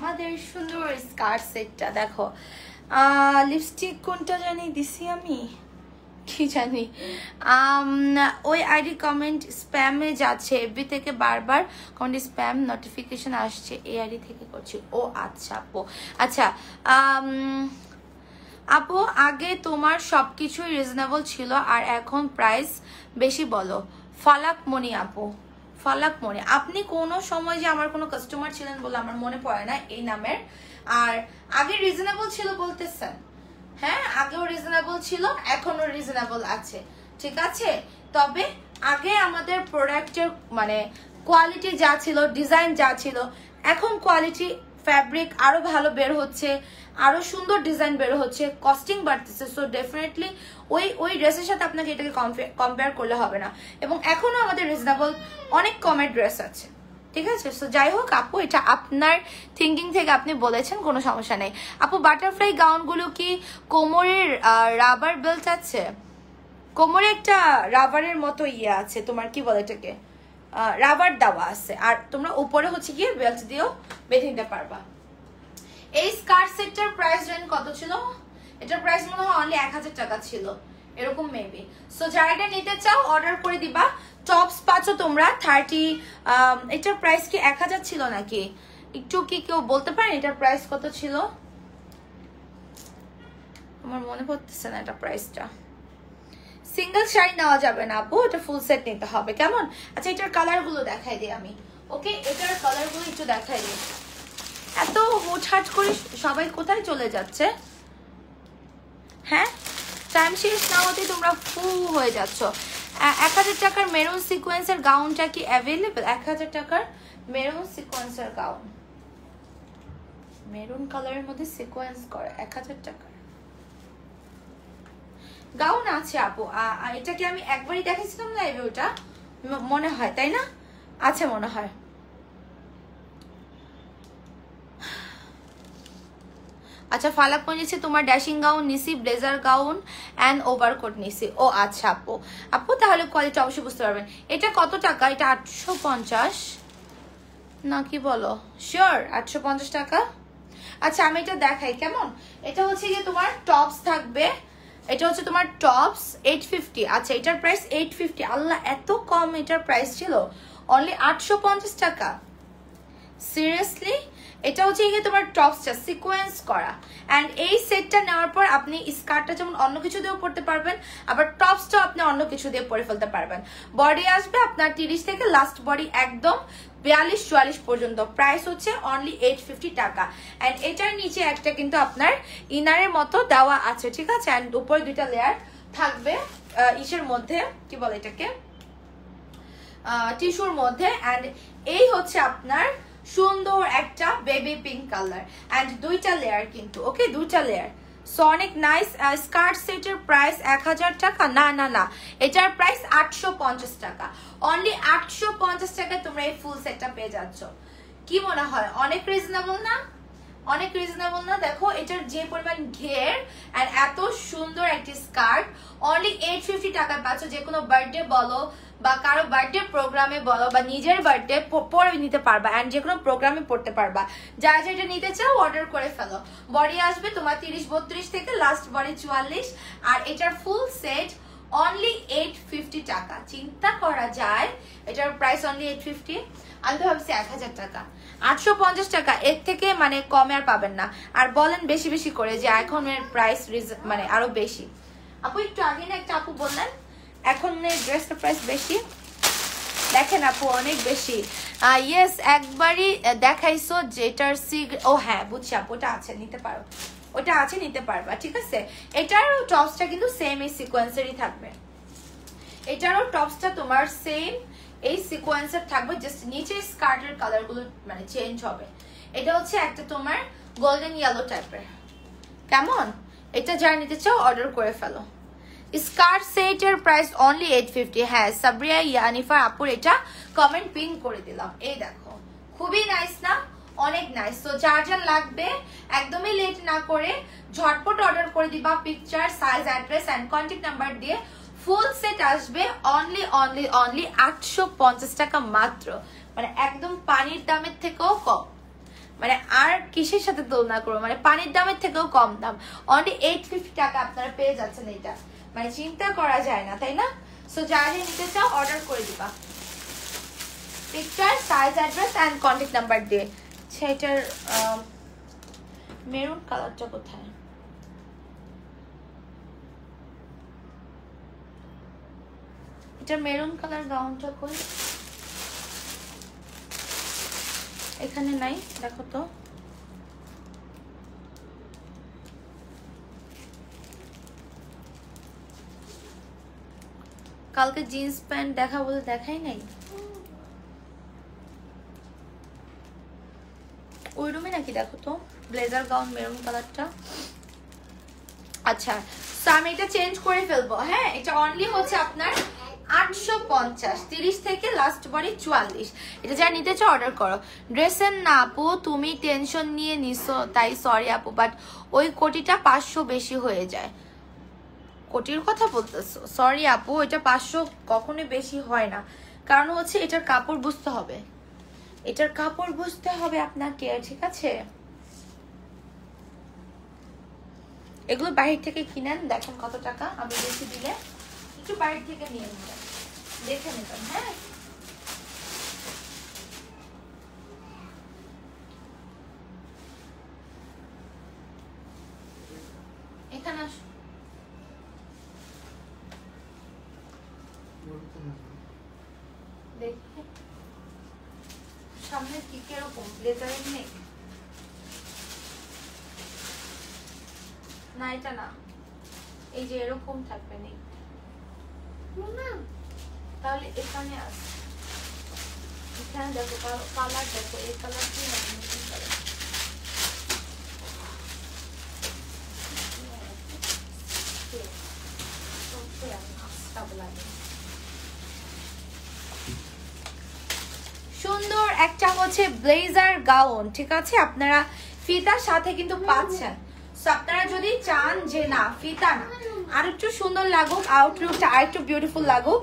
আমাদের সুন্দর স্কার্ট সেটটা দেখো। লিপস্টিক কোনটা জানি দিছি আমি, কি জানি, ওই আইডি কমেন্ট স্প্যামে যাচ্ছে, এফবি থেকে বারবার কমেন্ট স্প্যাম নোটিফিকেশন আসছে, এই আইডি থেকে করছি। ও আচ্ছা আপু, আচ্ছা আপু আগে তোমার সবকিছুই রিজনেবল ছিল আর এখন প্রাইস বেশি বলো। ফালাকমণি আপু, ফালাকমণি, আপনি কোনো সময় যে আমার কোনো কাস্টমার ছিলেন বলে আমার মনে পড়ে না এই নামের। আর আগে রিজনেবল ছিল বলতেছেন? হ্যাঁ, আগেও রিজনেবল ছিল, এখনো রিজনেবল আছে, ঠিক আছে। তবে আগে আমাদের প্রোডাক্টের মানে কোয়ালিটি যা ছিল, ডিজাইন যা ছিল, এখন কোয়ালিটি ফ্যাব্রিক আরো ভালো বের হচ্ছে, আরো সুন্দর ডিজাইন বের হচ্ছে, কস্টিং বাড়তেছে। সো ডেফিনেটলি ওই ড্রেসের সাথে আপনাকে এটাকে কম্পেয়ার করলে হবে না। এবং এখনো আমাদের রিজনেবল অনেক কমের ড্রেস আছে, ঠিক আছে। সো যাই হোক আপু, এটা আপনার থিঙ্কিং থেকে আপনি বলেছেন, কোনো সমস্যা নেই। আপু বাটারফ্লাই গাউনগুলো কি কোমরের রাবার বেল্ট আছে? কোমরে একটা রাবারের মতো ইয়ে আছে, তোমার কি বলে এটাকে, রাবার দেওয়া আছে, আর তোমরা উপরে হচ্ছে গিয়ে বেল্ট দিয়েও বেঁধে নিতে পারবা। এই স্কার্ট সেটটার প্রাইস জানেন কত ছিল? এটার প্রাইস মনে হয় অনলি 1000 টাকা ছিল, এরকম মেবি। সো যারা এটা নিতে চাও অর্ডার করে দিবা। টপস পাচ্ছ তোমরা 30, এটার প্রাইস কি 1000 ছিল নাকি? একটু কি কেউ বলতে পারেন এটার প্রাইস কত ছিল? আমার মনে পড়তেছে না এটা প্রাইসটা। সিঙ্গেল শাড়ি নেওয়া যাবে না আপু, এটা ফুল সেট নিতে হবে, কেমন? আচ্ছা এটার কালারগুলো দেখাই দিই আমি, ওকে? এটার কালারগুলো একটু দেখাই দিই। এত হুটহাট করে সবাই কোথায় চলে যাচ্ছে? হ্যাঁ, টাইম শেষ না হতেই তোমরা ফু হয়ে যাচ্ছ। 1000 টাকার মেরুন সিকোয়েন্সের গাউনটা কি অ্যাভেলেবল? 1000 টাকার মেরুন সিকোয়েন্সের গাউন, মেরুন কালারের মধ্যে সিকোয়েন্স করে 1000 টাকার গাউন আছে আপু। এটা কি আমি একবারই দেখেছিলাম লাইভে? ওটা মনে হয়, তাই না? আছে মনে হয়। আচ্ছা ফালাক নিছি, তোমার ড্যাশিং গাউন নিছি, ব্লেজার গাউন অ্যান্ড ওভারকোট নিছি। ও আচ্ছা আপু, আপু তাহলে কোয়ালিটি অবশ্যই বুঝতে পারবেন। এটা কত টাকা? এটা 850 না কি বলো? শিওর 850 টাকা। আচ্ছা আমি এটা দেখাই, কেমন? এটা হচ্ছে গিয়ে তোমার টপস থাকবে, এটা হচ্ছে তোমার টপস 850। আচ্ছা এটার প্রাইস 850। আল্লাহ, এত কম এটার প্রাইস ছিল, অনলি 850 টাকা। সিরিয়াসলি? এটা হচ্ছে গিয়ে তোমার টপসটা সিকোয়েন্স করা, অ্যান্ড এই সেটটা নেওয়ার পর আপনি স্কার্টটা যেমন অন্য কিছু দিয়েও পরতে পারবেন, আবার টপসটাও আপনি অন্য কিছু দিয়ে পরে ফেলতে পারবেন। বডি আসবে আপনার 30 থেকে লাস্ট বডি একদম 42-44 পর্যন্ত। প্রাইস হচ্ছে অনলি 850 টাকা। অ্যান্ড এটার নিচে একটা কিন্তু আপনার ইনারের মতো দেওয়া আছে, ঠিক আছে। অ্যান্ড উপরে 2টা লেয়ার থাকবে ইসের মধ্যে, কি বলে এটাকে, টিস্যুর মধ্যে। অ্যান্ড এই হচ্ছে আপনার সুন্দর একটা বেবি পিঙ্ক কালার, অ্যান্ড 2টা লেয়ার কিন্তু, ওকে? 2টা লেয়ার। সো অনেক নাইস। স্কার্ট সেটের প্রাইস 1000 টাকা না, না না, এটার প্রাইস 850 টাকা। অনলি 850 টাকায় তোমরা এই ফুল সেটটা পেয়ে যাচ্ছ। কি মনে হয় অনেক রিজনেবল না? অনেক রিজনেবল না? দেখো এটার যে পরিমাণ ঘের আর এত সুন্দর একটি স্কার্ট অনলি 850 টাকায় পাচ্ছ। যে কোনো বার্থডে বলো বা কারো বার্থডে প্রোগ্রামে বলো বা নিজের বার্থডে পরে নিতে পারবা, এন্ড যে কোনো প্রোগ্রামে পড়তে পারবা। যারা যেটা নিতে চাও অর্ডার করে ফেলো। বডি আসবে তোমার 30-32 থেকে লাস্ট বডি 44, আর এটার ফুল সেট অনলি 850 টাকা। চিন্তা করা যায় এটার প্রাইস অনলি 850। আমি তো ভাবছি 1000 টাকা। 850 টাকা, এর থেকে মানে কমে আর পাবেন না। আর বলেন বেশি বেশি করে যে এখন এর প্রাইস মানে আরো বেশি। আপু একটু আগে না একটা আপু বললেন এখন ড্রেসের প্রাইস বেশি। দেখেন আপু অনেক বেশি। ইয়েস, একবারই দেখাইছো যেটার ও হ্যাঁ বুঝছি আপু, ওটা আছে নিতে পারো, ওটা আছে নিতে পারবা, ঠিক আছে। এটারও টপসটা কিন্তু সেম এই সিকোয়েন্সেরই থাকবে। এটারও টপসটা তোমার সেম এই সিকোয়েন্সের থাকবে, জাস্ট নিচে স্কার্টের কালার গুলো মানে চেঞ্জ হবে। এটা হচ্ছে একটা তোমার গোল্ডেন ইয়েলো টাইপের, কেমন? এটা যারা নিতে চাও অর্ডার করে ফেলো। স্কার্ট সেটের প্রাইস অনলি 850। হ্যাঁ সাবরিয়া ইয়ানিফা আপুর এটা কমেন্ট পিন করে দিলাম। এই দেখো খুবই নাইস না? অনেক নাইস। তো যার যার লাগবে একদমই লেট না করে ঝটপট অর্ডার করে দিবা। Picture, size, address and contact number দিয়ে ফুল সেট আসবে অনলি 850 টাকা মাত্র। মানে একদম পানির দামের থেকেও কম। মানে আর কিসের সাথে তুলনা করবো, মানে পানির দামের থেকেও কম দাম। অনলি 850 টাকা আপনারা পেয়ে যাচ্ছেন এটা, মানে চিন্তা করা যায় না, তাই না? সো যারা নিতে চাও অর্ডার করে দিবা picture, size, address and contact number দিয়ে। সেটার মেরুন কালারটা কোথায়? এটা মেরুন কালার গাউনটা কই? এখানে নাই, দেখো তো। কালকে জিন্স প্যান্ট দেখা বলে দেখাই নাই, ওই রুমে নাকি? দেখো তো ব্লেজার গাউন মেরুন কালারটা। আচ্ছা, তো আমি এটা চেঞ্জ করে ফেলবো। হ্যাঁ, এটা অনলি হচ্ছে আপনার 850, 30 থেকে লাস্ট বডি 44। এটা যারা নিতে চাও অর্ডার করো। ড্রেসের না আপু, তুমি টেনশন নিয়ে নিছো তাই সরি আপু, বাট ওই কোটিটা 500 বেশি হয়ে যায়। কোটির কথা বলতেছো? সরি আপু, এটা 500 কখনোই বেশি হয় না, কারণ হচ্ছে এটার কাপড় বুঝতে হবে, এটার কাপড় বুঝতে হবে আপনাকে, ঠিক আছে? এগুলো বাইরে থেকে কিনেন, দেখেন কত টাকা, আমি বেশি দিলে একটু বাইরে থেকে নিয়ে নিবেন, দেখে নেবেন। হ্যাঁ, এখানে আসো, দেখি সামনে কি কিরকম ব্লেজারের নেক। না এটা না, এই যে এরকম থাকবে নেক, তাহলে এখানে আস, এখানে দেখো কালার, দেখো এই কালার কি সুন্দর একটা হচ্ছে ব্লেজার গাউন, ঠিক আছে? আপনারা ফিতার সাথে কিন্তু পাচ্ছেন। সো আপনারা যদি চান যে না ফিতা না, আর একটু সুন্দর লাগুক, আউটলুকটা আর একটু বিউটিফুল লাগুক,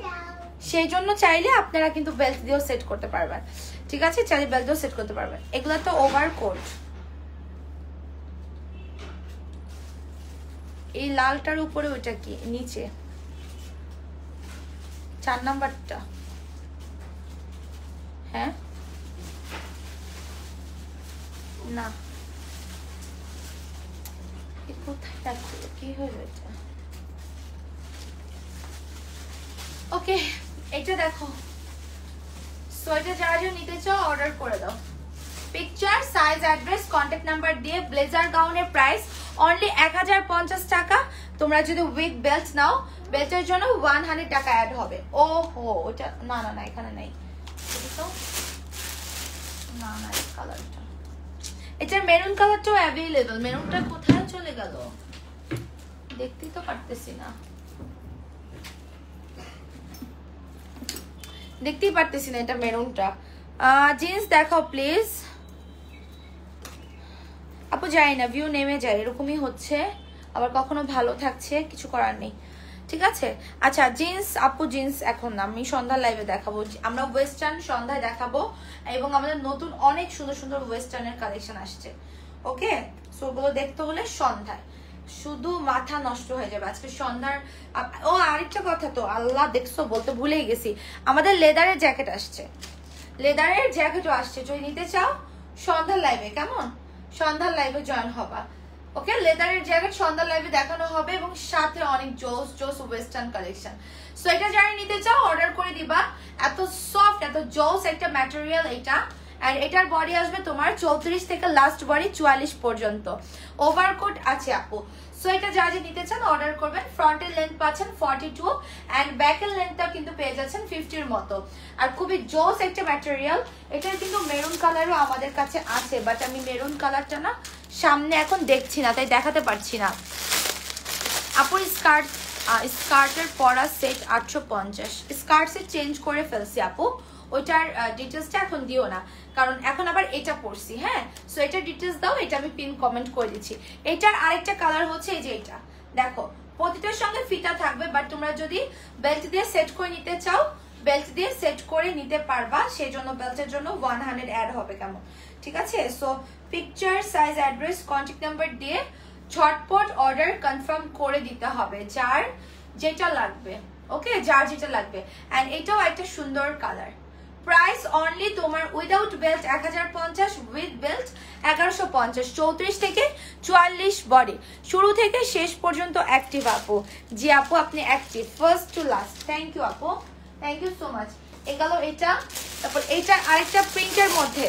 সেই জন্য চাইলে আপনারা কিন্তু বেল্ট দিয়েও সেট করতে পারবেন, ঠিক আছে? চাইলে বেল্ট দিয়েও সেট করতে পারবেন। এগুলো তো ওভারকোট। এই লালটার উপরে ওইটা কি নিচে 4 নাম্বারটা? হ্যাঁ না, কোথায় রাখলো, কি হলো এটা? ওকে, এটা দেখো। সো এটা যারা যারা নিতে চাও অর্ডার করে দাও। Picture, size, address, contact number দিয়ে। ব্লেজার গাউনের প্রাইস অনলি 1050 টাকা। তোমরা যদি উইথ বেল্ট নাও, বেল্টের জন্য 100 টাকা অ্যাড হবে। ও হো, ওটা না না না, এখানে নেই তো, না না, এই কালারটা, এটার মেরুন কালারটাও অ্যাভেলেবল। মেরুনটা কোথায় চলে গেল, দেখতেই তো পারতেছি না, দেখতেই পারতেছি না এটা মেরুনটা। জিন্স দেখাও প্লিজ আপু। যাই না, ভিউ নেমে যায়, এরকমই হচ্ছে, আবার কখনো ভালো থাকছে, কিছু করার নেই, ঠিক আছে? আচ্ছা জিন্স আপু, জিন্স এখন না, আমি সন্ধ্যার লাইভে দেখাবো। আমরা ওয়েস্টার্ন সন্ধ্যায় দেখাবো, এবং আমাদের নতুন অনেক সুন্দর সুন্দর ওয়েস্টার্নের কালেকশন আসছে। ওকে, সো ওগুলো দেখতে হলে সন্ধ্যায়, শুধু মাথা নষ্ট হয়ে যাবে আজকে সন্ধ্যার। ও আরেকটা কথা তো, আল্লাহ দেখছো বলতে ভুলেই গেছি, আমাদের লেদারের জ্যাকেট আসছে, লেদারের জ্যাকেটও আসছে। যদি নিতে চাও সন্ধ্যার লাইভে, কেমন? সন্ধ্যার লাইভে জয়েন হবা। ওকে, লেদারের জ্যাকেট সন্ধ্যার লাইভে দেখানো হবে, এবং সাথে অনেক জোস জোস ওয়েস্টার্ন কালেকশন। সো এটা যারা নিতে চাও অর্ডার করে দিবা। এত সফট, এত জোস একটা ম্যাটেরিয়াল এটা। আর এটার বডি আসবে তোমার 34 থেকে লাস্ট বডি 44 পর্যন্ত। ওভারকোট আছে আপু। সো এটা যা যা নিতে চান অর্ডার করবেন। ফ্রন্টের লেন্থ পাচ্ছেন 42 এন্ড ব্যাকের লেন্থটা কিন্তু পেয়ে যাচ্ছেন 50 এর মতো। আর খুবই জোস একটা ম্যাটেরিয়াল। এটার কিন্তু মেরুন কালারও আমাদের কাছে আছে, বাট আমি মেরুন কালারটা না সামনে এখন দেখছি না, তাই দেখাতে পারছি না। আপুর স্কার্টের পরা সেট 850। স্কার্ট সেট চেঞ্জ করে ফেলছি আপু, ওইটার ডিটেলসটা এখন দিও না, কারণ এখন আবার এটা পড়ছি। হ্যাঁ, সো এটা ডিটেলস দাও, এটা আমি পিন কমেন্ট করে দিচ্ছি। এটার আরেকটা কালার হচ্ছে এই যে এটা, দেখো প্রতিটার সঙ্গে ফিতা থাকবে, বাট তোমরা যদি বেল্ট দিয়ে সেট করে নিতে চাও বেল্ট দিয়ে সেট করে নিতে পারবা, সেই জন্য বেল্টের জন্য 100 অ্যাড হবে কেমন, ঠিক আছে? So picture, size, address, contact number দিয়ে ঝটপট অর্ডার কনফার্ম করে দিতে হবে যার যেটা লাগবে, ওকে, যার যেটা লাগবে। অ্যান্ড এটাও একটা সুন্দর কালার। প্রাইস অনলি তোমার উইদাউট বেল্ট 1050, উইথ বেল্ট 1150, 34 থেকে 44 বডি, শুরু থেকে শেষ পর্যন্ত অ্যাক্টিভ আপু। জি আপু আপনি active first to last. Thank you আপু, থ্যাংক ইউ সো মাচ। এগুলো এটা, তারপর এটা আরেকটা প্রিন্টের মধ্যে।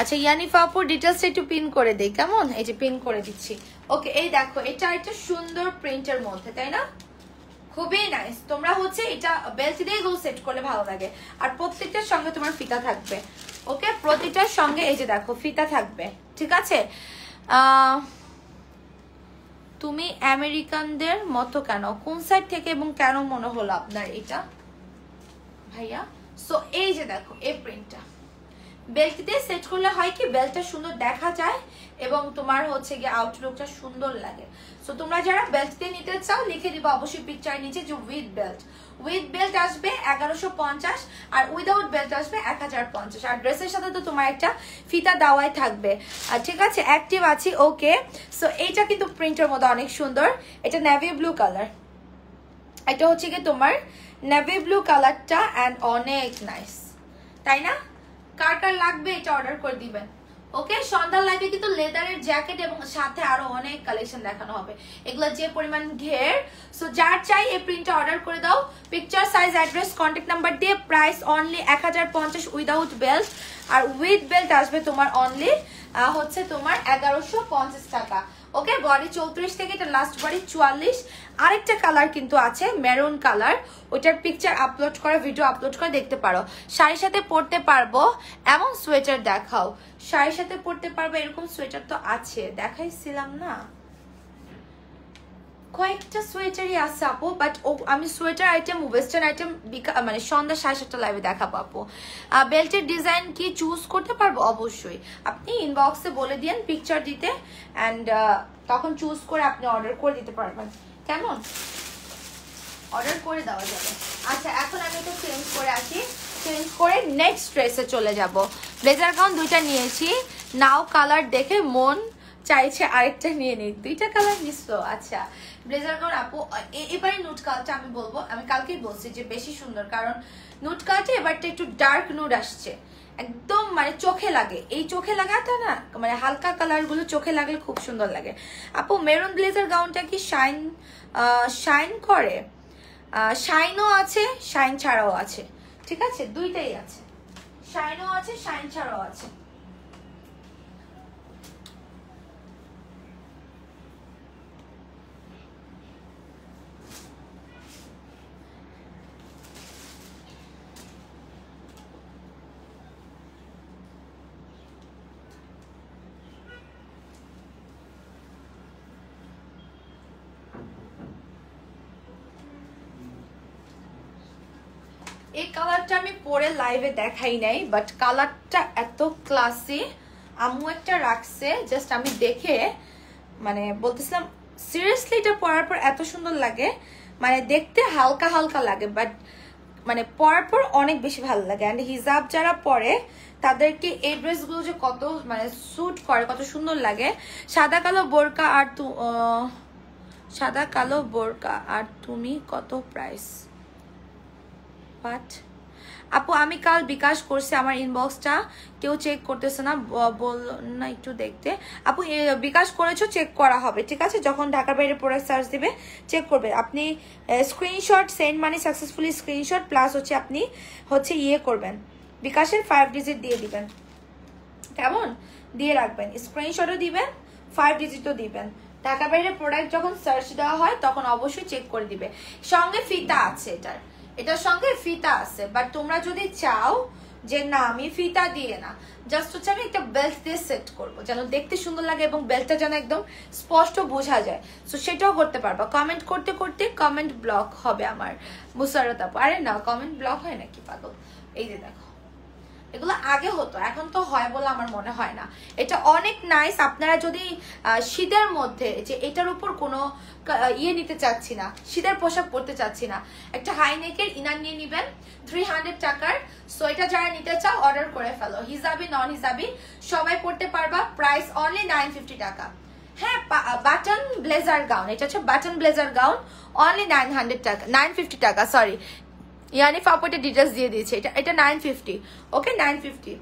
আচ্ছা ইয়ানিফা আপুর ডিটেলসটা একটু পিন করে দেই কেমন, এই যে পিন করে দিচ্ছি। ওকে এই দেখো এটা একটা সুন্দর প্রিন্টের মধ্যে, তাই না? খুবই নাইস। তোমরা হচ্ছে এটা বেল্ট দিয়ে এগুলো সেট করলে ভালো লাগে। আর প্রত্যেকটার সঙ্গে তোমার ফিতা থাকবে, ওকে, প্রতিটার সঙ্গে এই যে দেখো ফিতা থাকবে, ঠিক আছে? তুমি আমেরিকানদের মতো কেন, কোন সাইড থেকে এবং কেন মনে হলো আপনার এটা ভাইয়া? সো এই যে দেখো এই প্রিন্টটা বেল্ট দিয়ে সেট করলে হয় কি বেল্টটা সুন্দর দেখা যায় এবং তোমার হচ্ছে গিয়ে আউটলুকটা সুন্দর লাগে। সো তোমরা যারা বেল্ট দিয়ে নিতে চাও লিখে দিবা অবশ্যই পিকচার নিচে যে উইথ বেল্ট। উইথ বেল্ট আসবে 1150 আর উইদাউট বেল্ট আসবে 1050। আর ড্রেসের সাথে তো তোমার একটা ফিতা দেওয়াই থাকবে, আর ঠিক আছে? অ্যাক্টিভ আছি, ওকে। সো এইটা কিন্তু প্রিন্টের মধ্যে অনেক সুন্দর, এটা নেভি ব্লু কালার, এটা হচ্ছে কি তোমার নেভি ব্লু কালারটা অ্যান্ড অনেক নাইস, তাই না? কার কার লাগবে এটা অর্ডার করে দিবেন, ওকে? সন্ধ্যার লাইভে কিন্তু লেদারের জ্যাকেট এবং সাথে আরো অনেক কালেকশন দেখানো হবে, এগুলো যে পরিমাণ ঘের। সো যার চাই এই প্রিন্টটা অর্ডার করে দাও, picture, size, address, contact number দিয়ে। প্রাইস অনলি 1050 উইদাউট বেল্ট, আর উইথ বেল্ট আসবে তোমার অনলি হচ্ছে তোমার 1150 টাকা, ওকে? বডি 34 থেকে এটা লাস্ট বডি 44। আরেকটা কালার কিন্তু আছে মেরুন কালার, ওইটার পিকচার আপলোড করে ভিডিও আপলোড করে দেখতে পারো। শাড়ির সাথে পরতে পারবো এমন সোয়েটার দেখাও, শাড়ির সাথে পরতে পারবো এরকম সোয়েটার তো আছে, দেখাইছিলাম না কয়েকটা সোয়েটারই আছে আপু, বাট আমি সোয়েটার আইটেম ওয়েস্টার্ন আইটেম মানে সন্ধ্যা 7:30 লাইভে দেখাবো আপু। বেল্টের ডিজাইন কি চুজ করতে পারবো? অবশ্যই, আপনি ইনবক্সে বলে দিন পিকচার দিতে, অ্যান্ড তখন চুজ করে আপনি অর্ডার করে দিতে পারবেন, কেমন? অর্ডার করে দেওয়া যাবে। আচ্ছা এখন আমি এটা চেঞ্জ করে আসি, চেঞ্জ করে নেক্সট ড্রেসে চলে যাব। ব্লেজার গাউন দুইটা নিয়েছি, নাও কালার দেখে মন চাইছে আরেকটা নিয়ে নিই, দুইটা কালার নিছো? আচ্ছা ব্লেজার গাউন আপু এবারে নুট কালারটা আমি বলবো, আমি কালকেই বলছি যে বেশি সুন্দর, কারণ নুট কালারটা এবারটা একটু ডার্ক নুড আসছে, একদম মানে চোখে লাগে, এই চোখে লাগাটা না মানে হালকা কালার গুলো চোখে লাগলে খুব সুন্দর লাগে। আপু মেরুন ব্লেজার গাউনটা কি শাইন করে? শাইনও আছে, শাইন ছাড়াও আছে, ঠিক আছে? দুইটাই আছে, শাইনও আছে, শাইন ছাড়াও আছে। এই কালারটা আমি পরে লাইভে দেখাই নাই, বাট কালারটা এত ক্লাসি, আম্মু একটা রাখছে, জাস্ট আমি দেখে মানে বলতেছিলাম সিরিয়াসলি এটা পরার পর এত সুন্দর লাগে, মানে দেখতে হালকা হালকা লাগে বাট মানে পরার পর অনেক বেশি ভালো লাগে। অ্যান্ড হিজাব যারা পরে তাদেরকে এই ড্রেসগুলো যে কত মানে স্যুট করে, কত সুন্দর লাগে। সাদা কালো বোরকা আর সাদা কালো বোরকা আর তুমি কত প্রাইস? বাট আপু আমি কাল বিকাশ করছি, আমার ইনবক্সটা কেউ চেক করতেছে না, বল না একটু দেখতে। আপু বিকাশ করেছো, চেক করা হবে, ঠিক আছে? যখন ঢাকার বাইরে প্রোডাক্ট সার্চ দিবে চেক করবে। আপনি screenshot send money successfully screenshot plus হচ্ছে আপনি হচ্ছে ইয়ে করবেন, বিকাশের 5 ডিজিট দিয়ে দিবেন, কেমন? দিয়ে রাখবেন, স্ক্রিনশটও দিবেন 5 ডিজিটও দিবেন। ঢাকার বাইরে প্রোডাক্ট যখন সার্চ দেওয়া হয় তখন অবশ্যই চেক করে দিবে। সঙ্গে ফিতা আছে, এটার সঙ্গে ফিতা আছে, বাট তোমরা যদি চাও যে না আমি ফিতা দিয়ে না, জাস্ট হচ্ছে আমি একটা বেল্ট দিয়ে সেট করবো যেন দেখতে সুন্দর লাগে এবং বেল্টটা যেন একদম স্পষ্ট বোঝা যায়, সো সেটাও করতে পারবা। কমেন্ট করতে করতে কমেন্ট ব্লক হবে আমার মুসারত আপু। আরে না কমেন্ট ব্লক হয় নাকি পাগল? এই যে দেখো এগুলো আগে হতো, এখন তো হয় বলে আমার মনে হয় না। এটা অনেক নাইস। আপনারা যদি শীতের মধ্যে যে এটার উপর কোনো ইয়ে নিতে চাচ্ছি না, শীতের পোশাক পরতে চাচ্ছি না, একটা হাই নেকের ইনার নিয়ে নিবেন 300 টাকার। সো এটা যারা নিতে চাও অর্ডার করে ফেলো, হিজাবি নন হিজাবি সবাই পড়তে পারবা। প্রাইস অনলি 950 টাকা। হ্যাঁ, বাটন ব্লেজার গাউন, এটা হচ্ছে বাটন ব্লেজার গাউন, অনলি 900 টাকা, 950 টাকা, সরি ইয়ানিফ আপু এটা ডিটেলস দিয়ে দিয়েছে। এটা 950, ওকে 950।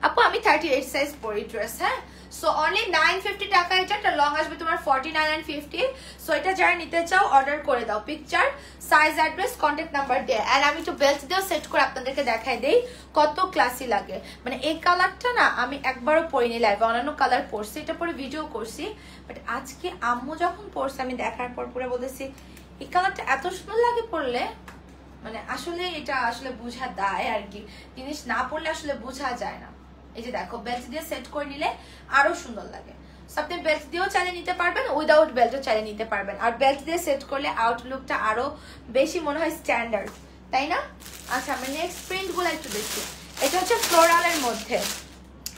আপু আমি 38 সাইজ পরি ড্রেস। হ্যাঁ, সো অনলি 950 টাকা। এটা লং আসবে তোমার 49 and 50। সো এটা যারা নিতে চাও অর্ডার করে দাও, picture size address contact number দিয়ে। আর আমি একটু বেল্ট দিয়েও সেট করে আপনাদেরকে দেখাই দেই কত ক্লাসি লাগে। মানে এই কালারটা না আমি একবারও পরিনি লাইভে, অন্যান্য কালার পরছি, এটা পরে ভিডিও করছি, বাট আজকে আম্মু যখন পরছে আমি দেখার পর পরে বলতেছি এই কালারটা এত সুন্দর লাগে পরলে। মানে আসলে এটা আসলে বোঝা দায় আর কি, জিনিস না পরলে আসলে বোঝা যায় না। এই যে দেখো বেল্ট দিয়ে সেট করে নিলে আরো সুন্দর লাগে। আপনি বেল্ট দিয়েও চালিয়ে নিতে পারবেন, উইদাউট বেল্টও চালিয়ে নিতে পারবেন। আর বেল্ট দিয়ে সেট করলে আউটলুকটা আরো বেশি মনে হয় স্ট্যান্ডার্ড, তাই না? আচ্ছা আমি নেক্সট প্রিন্ট গুলো একটু দেখি। এটা হচ্ছে ফ্লোরালের মধ্যে।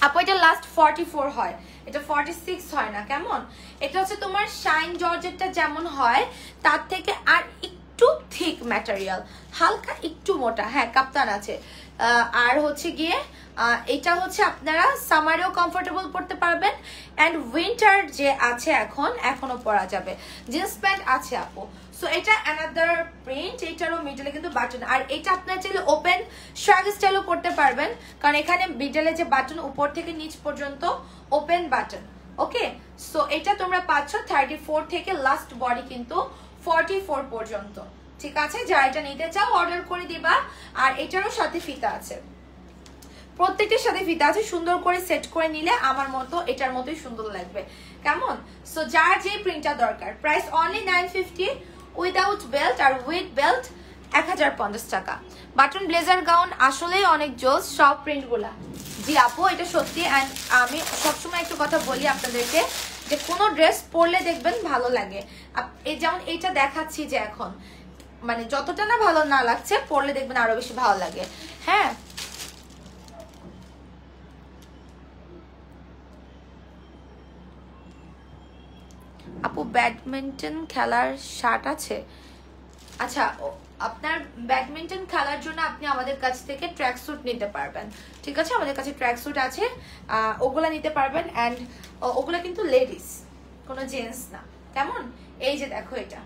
আপু এটা লাস্ট 44 হয়, এটা 46 হয় না। কেমন? এটা হচ্ছে তোমার শাইন জর্জেটটা যেমন হয় তার থেকে আর একটু থিক ম্যাটেরিয়াল, হালকা একটু মোটা। হ্যাঁ, কাপ্তান আছে। আর হচ্ছে গিয়ে এটা হচ্ছে আপনারা সামারেও কমফোর্টেবল পড়তে পারবেন, অ্যান্ড উইন্টার যে আছে এখনো পরা যাবে। জিন্স প্যান্ট আছে আপু। সো এটা অ্যানাদার প্রিন্ট, এটারও মিডলে কিন্তু বাটন। আর এটা আপনার চাইলে ওপেন শ্রাগ স্টাইলও পড়তে পারবেন, কারণ এখানে মিডলে যে বাটন উপর থেকে নিচ পর্যন্ত ওপেন বাটন। ওকে, সো এটা তোমরা পাচ্ছ 34 থেকে লাস্ট বডি কিন্তু 44 পর্যন্ত। ঠিক আছে, যারা এটা নিতে চাও অর্ডার করে দিবা। আর এটারও সাথে ফিতা আছে, প্রত্যেকটার সাথে ফিতা আছে। সুন্দর করে সেট করে নিলে আমার মতো এটার মতোই সুন্দর লাগবে। কেমন? সো যার যে প্রিন্টটা দরকার, প্রাইস অনলি 950 উইদাউট বেল্ট, আর উইথ বেল্ট 1050 টাকা। বাটন ব্লেজার গাউন আসলেই অনেক জোস সব প্রিন্টগুলা। জি আপু এটা সত্যি। অ্যান্ড আমি সবসময় একটু কথা বলি আপনাদেরকে যে কোনো ড্রেস পরলে দেখবেন ভালো লাগে। এই যেমন এইটা দেখাচ্ছি যে এখন মানে যতটা না ভালো না লাগছে, পরলে দেখবেন আরো বেশি ভালো লাগে। হ্যাঁ, আপু ব্যাডমিন্টন খেলার শার্ট আছে? আচ্ছা, আপনার ব্যাডমিন্টন খেলার জন্য আপনি আমাদের কাছ থেকে ট্র্যাক স্যুট নিতে পারবেন। ঠিক আছে, আমাদের কাছে ট্র্যাক স্যুট আছে, ওগুলা নিতে পারবেন। অ্যান্ড ওগুলা কিন্তু লেডিস, কোনো জেন্টস না। কেমন? এই যে দেখো এটা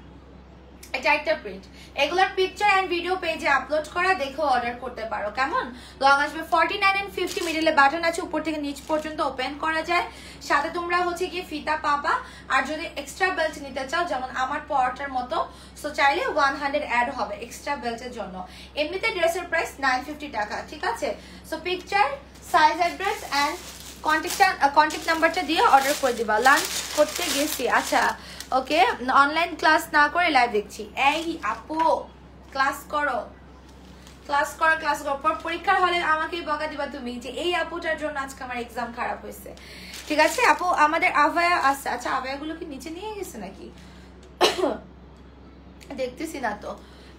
একটা প্রিন্ট। এগুলার পিকচার এন্ড ভিডিও পেজে আপলোড করা, দেখো অর্ডার করতে পারো। কেমন? লং আসবে 49 and 50, মিডলে বাটন আছে, উপর থেকে নিচ পর্যন্ত ওপেন করা যায়। সাথে তোমরা হচ্ছে গিয়ে ফিতা পাবা। আর যদি এক্সট্রা বেল্ট নিতে চাও যেমন আমার পরাটার মতো, সো চাইলে 100 অ্যাড হবে এক্সট্রা বেল্টের জন্য। এমনিতে ড্রেসের প্রাইস 950 টাকা। ঠিক আছে, so picture size address and contact নাম্বারটা দিয়ে অর্ডার করে দিবা। লাঞ্চ করতে গেছি। আচ্ছা ওকে, অনলাইন ক্লাস না করে লাইভ দেখছি। এই আপু ক্লাস করো, পর পরীক্ষার হলে আমাকেই বকা দিবা তুমি যে এই আপুটার জন্য আজকে আমার এক্সাম খারাপ হয়েছে। ঠিক আছে আপু, আমাদের আভায়া আছে। আচ্ছা, আভায়াগুলো কি নিচে নিয়ে গেছে নাকি? দেখতেছি না তো।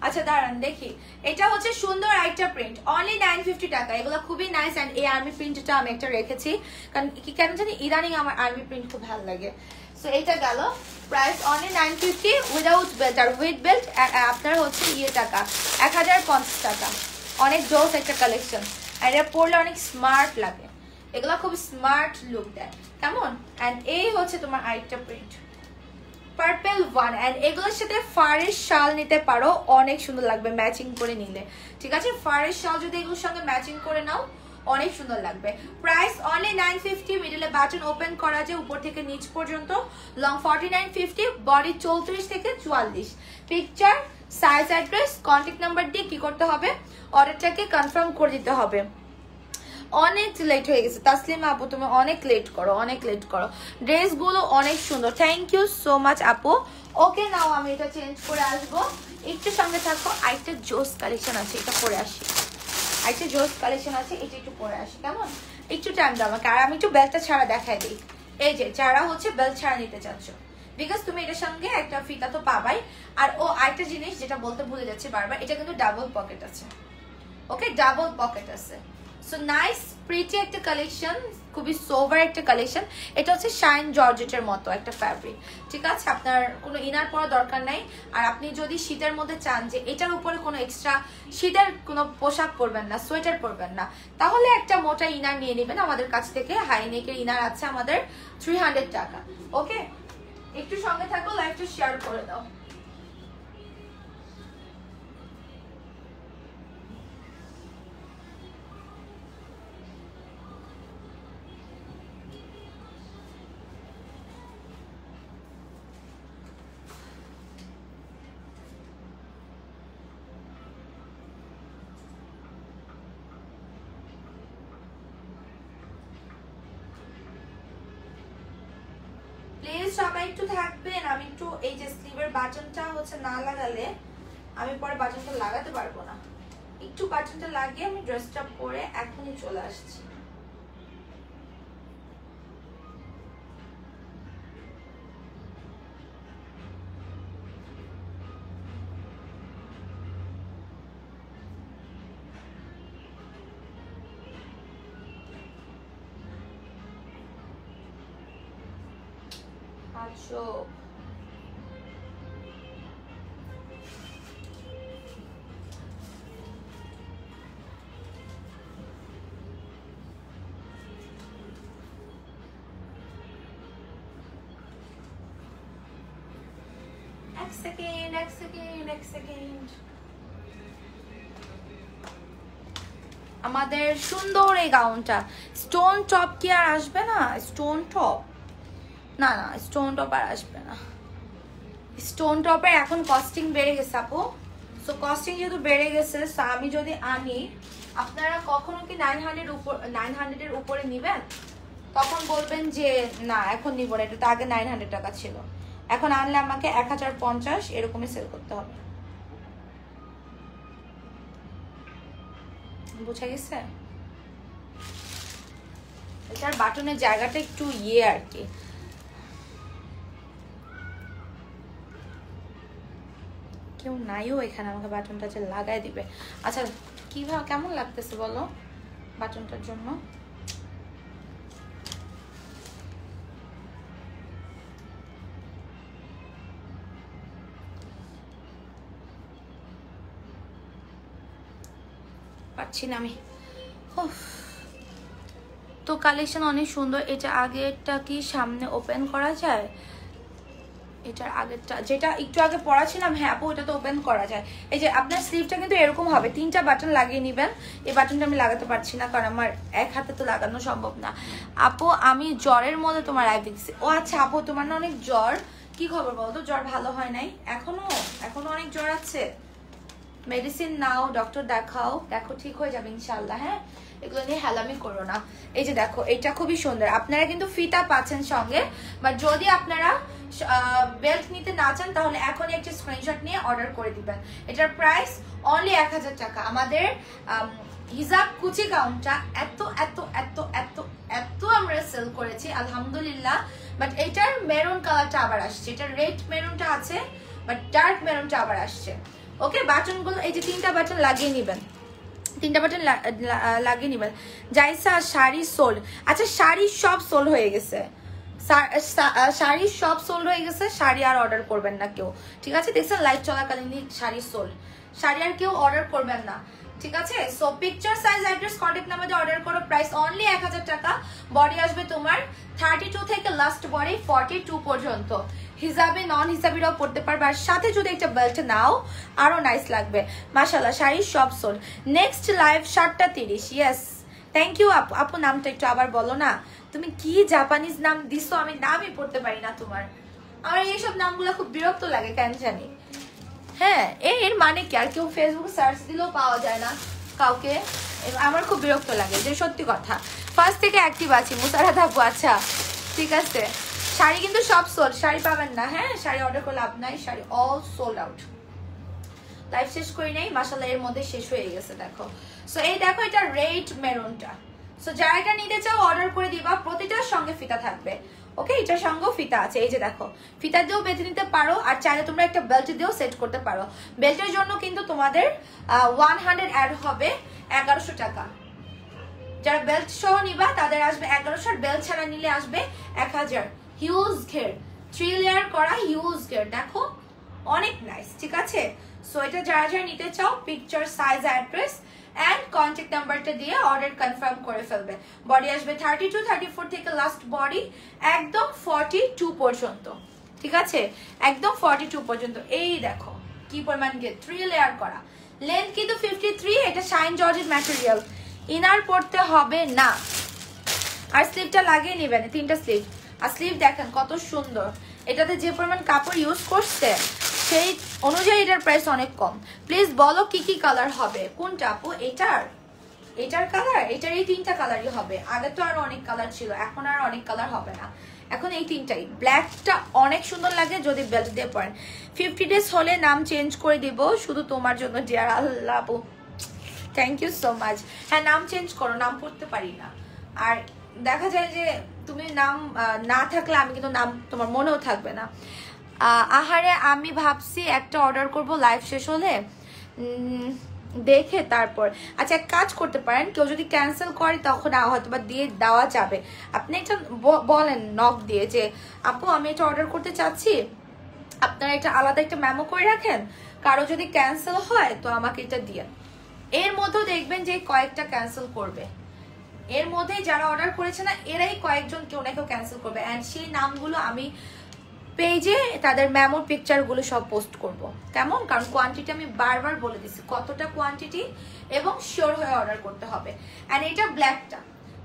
আচ্ছা দাঁড়ান দেখি। এটা হচ্ছে সুন্দর একটা প্রিন্ট, অনলি 950 টাকা। এগুলো খুবই নাইস। অ্যান্ড এই আর্মি প্রিন্টটা আমি একটা রেখেছি, কারণ কি কেন জানি ইদানিং আমার আর্মি প্রিন্ট খুব ভালো লাগে। সো এটা গেল প্রাইস অনলি 950 উইদাউট বেল্ট। আর উইথ বেল্ট আপনার হচ্ছে টাকা 1050 টাকা। অনেক জোস একটা কালেকশন, আর এটা পরলে অনেক স্মার্ট লাগে। এগুলো খুব স্মার্ট লুক দেয়। কেমন? অ্যান্ড এই হচ্ছে তোমার আরেকটা প্রিন্ট, পার্পল ওয়ান। অ্যান্ড এগুলোর সাথে ফারের শাল নিতে পারো, অনেক সুন্দর লাগবে ম্যাচিং করে নিলে। ঠিক আছে, ফারের শাল যদি এগুলোর সঙ্গে ম্যাচিং করে নাও অনেক সুন্দর লাগবে। প্রাইস অনলি 950, মিডলে বাটন ওপেন করা যায় উপর থেকে নিচ পর্যন্ত। লং 49-50, বডি 34 থেকে 44। Picture size address contact number দিয়ে কি করতে হবে, অর্ডারটাকে কনফার্ম করে দিতে হবে। অনেক লেট হয়ে গেছে তাসলিমা আপু, তুমি অনেক লেট করো। ড্রেসগুলো অনেক সুন্দর, থ্যাংক ইউ সো মাচ আপু। ওকে নাও আমি এটা চেঞ্জ করে আসবো, একটু সঙ্গে থাকো। আরেকটা জোস কালেকশন আছে, এটা পরে আসি। এটা একটু পরে আসি। কেমন? একটু টাইম দাও আমাকে, আর আমি একটু বেল্টটা ছাড়া দেখাই দিই। এই যে যারা হচ্ছে বেল্ট ছাড়া নিতে চাচ্ছ, বিকজ তুমি এটার সঙ্গে একটা ফিতা তো পাবাই। আর আরেকটা জিনিস যেটা বলতে ভুলে যাচ্ছি বারবার, এটা কিন্তু ডাবল পকেট আছে। ওকে, ডাবল পকেট আছে। সো নাইস প্রিটি একটা কালেকশন, খুবই সোভার একটা কালেকশন। এটা হচ্ছে শাইন জর্জেটের মতো একটা ফ্যাব্রিক, ঠিক আছে? আপনার কোনো ইনার পরা দরকার নাই। আর আপনি যদি শীতের মধ্যে চান যে এটার উপরে কোনো এক্সট্রা শীতের কোনো পোশাক পরবেন না, সোয়েটার পরবেন না, তাহলে একটা মোটা ইনার নিয়ে নেবেন আমাদের কাছ থেকে। হাই নেকের ইনার আছে আমাদের 300 টাকা। ওকে, একটু সঙ্গে থাকো, লাইভটা শেয়ার করে দাও। প্লিজ সবাই একটু থাকবেন। আমি একটু এই যে স্লিভের বাটনটা হচ্ছে না লাগালে আমি পরে বাটনটা লাগাতে পারবো না। একটু বাটনটা লাগিয়ে আমি ড্রেসটা পরে এখনই চলে আসছি। আচ্ছা, এক সেকেন্ড। আমাদের সুন্দর এই গাউনটা স্টোন টপ কি আর আসবে না? স্টোন টপ না, স্টোন টপ আর আসবে না। স্টোন টপের এখন কস্টিং বেড়ে গেছে আপু। সো কস্টিং যেহেতু বেড়ে গেছে, সো আমি যদি আনি, আপনারা কখনো কি 900 এর উপরে নিবেন? তখন বলবেন যে না এখন নিব না, এটা তো আগে 900 টাকা ছিল। এখন আনলে আমাকে 1050 এরকমই সেল করতে হবে। বুঝা গেছে? এটার বাটনের জায়গাটা একটু আর কি। কেউ নাইও এখানে আমাকে বাটনটা যে লাগাই দিবে। আচ্ছা, কিভাবে কেমন লাগতেছে বলো বাটনটার জন্য? পাচ্ছি না আমি। তো কালেকশন অনেক সুন্দর। এটা আগেরটা কি সামনে ওপেন করা যায়? এটার আগেরটা যেটা একটু আগে পড়াছিলাম, হ্যাঁ আপু এটা তো ওপেন করা যায়। এই যে আপনার স্লিভটা কিন্তু এরকম হবে, 3টা বাটন লাগিয়ে নেবেন। এই বাটনটা আমি লাগাতে পারছি না কারণ আমার এক হাতে তো লাগানো সম্ভব না। আপু আমি জ্বরের মধ্যে তোমার লাইভ দেখছি। ও আচ্ছা আপু, তোমার না অনেক জ্বর, কি খবর বলতো? জ্বর ভালো হয় নাই এখনো অনেক জ্বর আছে? মেডিসিন নাও, ডক্টর দেখাও, দেখো ঠিক হয়ে যাবে ইনশাল্লাহ। হ্যাঁ, এগুলো নিয়ে হেলামি করো না। এই যে দেখো, এটা খুবই সুন্দর। আপনারা কিন্তু ফিতা পাচ্ছেন সঙ্গে, বাট যদি আপনারা বেল্ট নিতে না চান তাহলে এখনই একটা স্ক্রিনশট নিয়ে অর্ডার করে দিবেন। এটার প্রাইস অনলি 1000 টাকা। আমাদের হিজাব কুচি গাউনটা এত এত এত এত এত আমরা সেল করেছি আলহামদুলিল্লাহ। বাট এটার মেরুন কালারটা আবার আসছে, এটা রেড মেরুনটা আছে বাট ডার্ক মেরুনটা আবার আসছে। ওকে, বাটনগুলো এই যে 3টা বাটন লাগিয়ে নেবেন, 3টা বাটন লাগিয়ে নেবেন। জাইসা শাড়ি সোল্ড। আচ্ছা, শাড়ি সব সোল্ড হয়ে গেছে, শাড়ি সব সোল্ড হয়ে গেছে। শাড়ি আর অর্ডার করবেন না কেউ, ঠিক আছে? দেখছেন লাইভ চলাকালীন শাড়ি সোল্ড, শাড়ি আর কেউ অর্ডার করবেন না, ঠিক আছে? So picture, size, address, contact number দিয়ে অর্ডার করো। প্রাইস অনলি 1000 টাকা। বডি আসবে তোমার 32 থেকে লাস্ট বডি 42 পর্যন্ত। হিজাবে নন হিজাবিরাও পড়তে পারবে, আর সাথে যদি একটা বেল্ট নাও আরো নাইস লাগবে। মাশাআল্লাহ, শাড়ি সব sold. Next live 7:30। Yes, thank you আপু। আপু নামটা একটু আবার বলো না, তুমি কি জাপানিজ নাম দিছো, আমি নামই পড়তে পারি না তোমার। আমার এইসব নামগুলো খুব বিরক্ত লাগে কেন জানি। হ্যাঁ, এর মানে কি? আর কেউ ফেসবুক সার্চ দিলেও পাওয়া যায় না কাউকে, আমার খুব বিরক্ত লাগে, যে সত্যি কথা। ফার্স্ট থেকে অ্যাক্টিভ আছি মুসারাত আপু। আচ্ছা ঠিক আছে, শাড়ি কিন্তু সব সোল্ড, শাড়ি পাবেন না। হ্যাঁ, শাড়ি অর্ডার করলে আপনার sari all sold out. Live শেষ করি নাই, মাশাআল্লাহ এর মধ্যে শেষ হয়ে গেছে দেখো। সো এই দেখো, এটা রেড মেরুনটা। সো যারা এটা নিতে চাও অর্ডার করে দিবা, প্রতিটার সঙ্গে ফিতা থাকবে। ওকে, এটার সঙ্গেও ফিতা আছে। এই যে দেখো, ফিতা দিয়েও বেঁধে নিতে পারো, আর চাইলে তোমরা একটা বেল্ট দিয়েও সেট করতে পারো। বেল্টের জন্য কিন্তু তোমাদের 100 অ্যাড হবে 1100 টাকা। যারা বেল্ট সহ নিবা তাদের আসবে 1100, আর বেল্ট ছাড়া নিলে আসবে 1000। হিউজ ঘের, 3 লেয়ার করা হিউজ ঘের, দেখো অনেক নাইস। ঠিক আছে, সো এটা যারা যারা নিতে চাও picture, size, address and contact নাম্বারটা দিয়ে অর্ডার কনফার্ম করে ফেলবে। বডি আসবে 32, 34 থেকে লাস্ট বডি একদম 42 পর্যন্ত। ঠিক আছে, একদম 42 পর্যন্ত। এই দেখো কি পরিমাণ ঘের, 3 লেয়ার করা, লেন্থ কিন্তু 53। এটা শাইন জর্জেট ম্যাটেরিয়াল, ইনার পড়তে হবে না। আর স্লিভটা লাগিয়ে নেবেন, 3টা স্লিভ। আর স্লিভ দেখেন কত সুন্দর, এটাতে যে পরিমাণ কাপড় ইউজ করছে সেই অনুযায়ী এটার প্রাইস অনেক কম। প্লিজ বলো কি কি কালার হবে, কোনটা আপু? এটার কালার, এটার এই 3টা কালারই হবে। আগে তো আরো অনেক কালার ছিল, এখন আর অনেক কালার হবে না, এখন এই 3টাই। ব্ল্যাকটা অনেক সুন্দর লাগে যদি বেল্ট দিয়ে পরেন। 50 ডেজ হলে নাম চেঞ্জ করে দিব শুধু তোমার জন্য ডিয়ার। আল্লাহ আপু, থ্যাংক ইউ সো মাচ। হ্যাঁ, নাম চেঞ্জ করো, নাম পড়তে পারি না। আর দেখা যায় যে তুমি নাম না থাকলে আমি কিন্তু নাম তোমার মনেও থাকবে না। আহারে, আমি ভাবছি একটা অর্ডার করব লাইভ শেষ হলে দেখে তারপর। আচ্ছা, এক কাজ করতে পারেন, কেউ যদি ক্যান্সেল করে তখন হয়তো বা দিয়ে দেওয়া যাবে। আপনি একটা বলেন নক দিয়ে যে আপু আমি এটা অর্ডার করতে চাচ্ছি, আপনারা এটা আলাদা একটা মেমো করে রাখেন, কারো যদি ক্যান্সেল হয় তো আমাকে এটা দিয়ে। এর মধ্যেও দেখবেন যে কয়েকটা ক্যান্সেল করবে, এর মধ্যে যারা অর্ডার করেছে না এরাই কয়েকজন কেউ না কেউ ক্যান্সেল করবে। অ্যান্ড সেই নামগুলো আমি পেজে তাদের মেমোর পিকচারগুলো সব পোস্ট করব, কেমন? কারণ কোয়ান্টিটি আমি বারবার বলে দিছি কতটা কোয়ান্টিটি, এবং শিওর হয়ে অর্ডার করতে হবে। অ্যান্ড এটা ব্ল্যাকটা,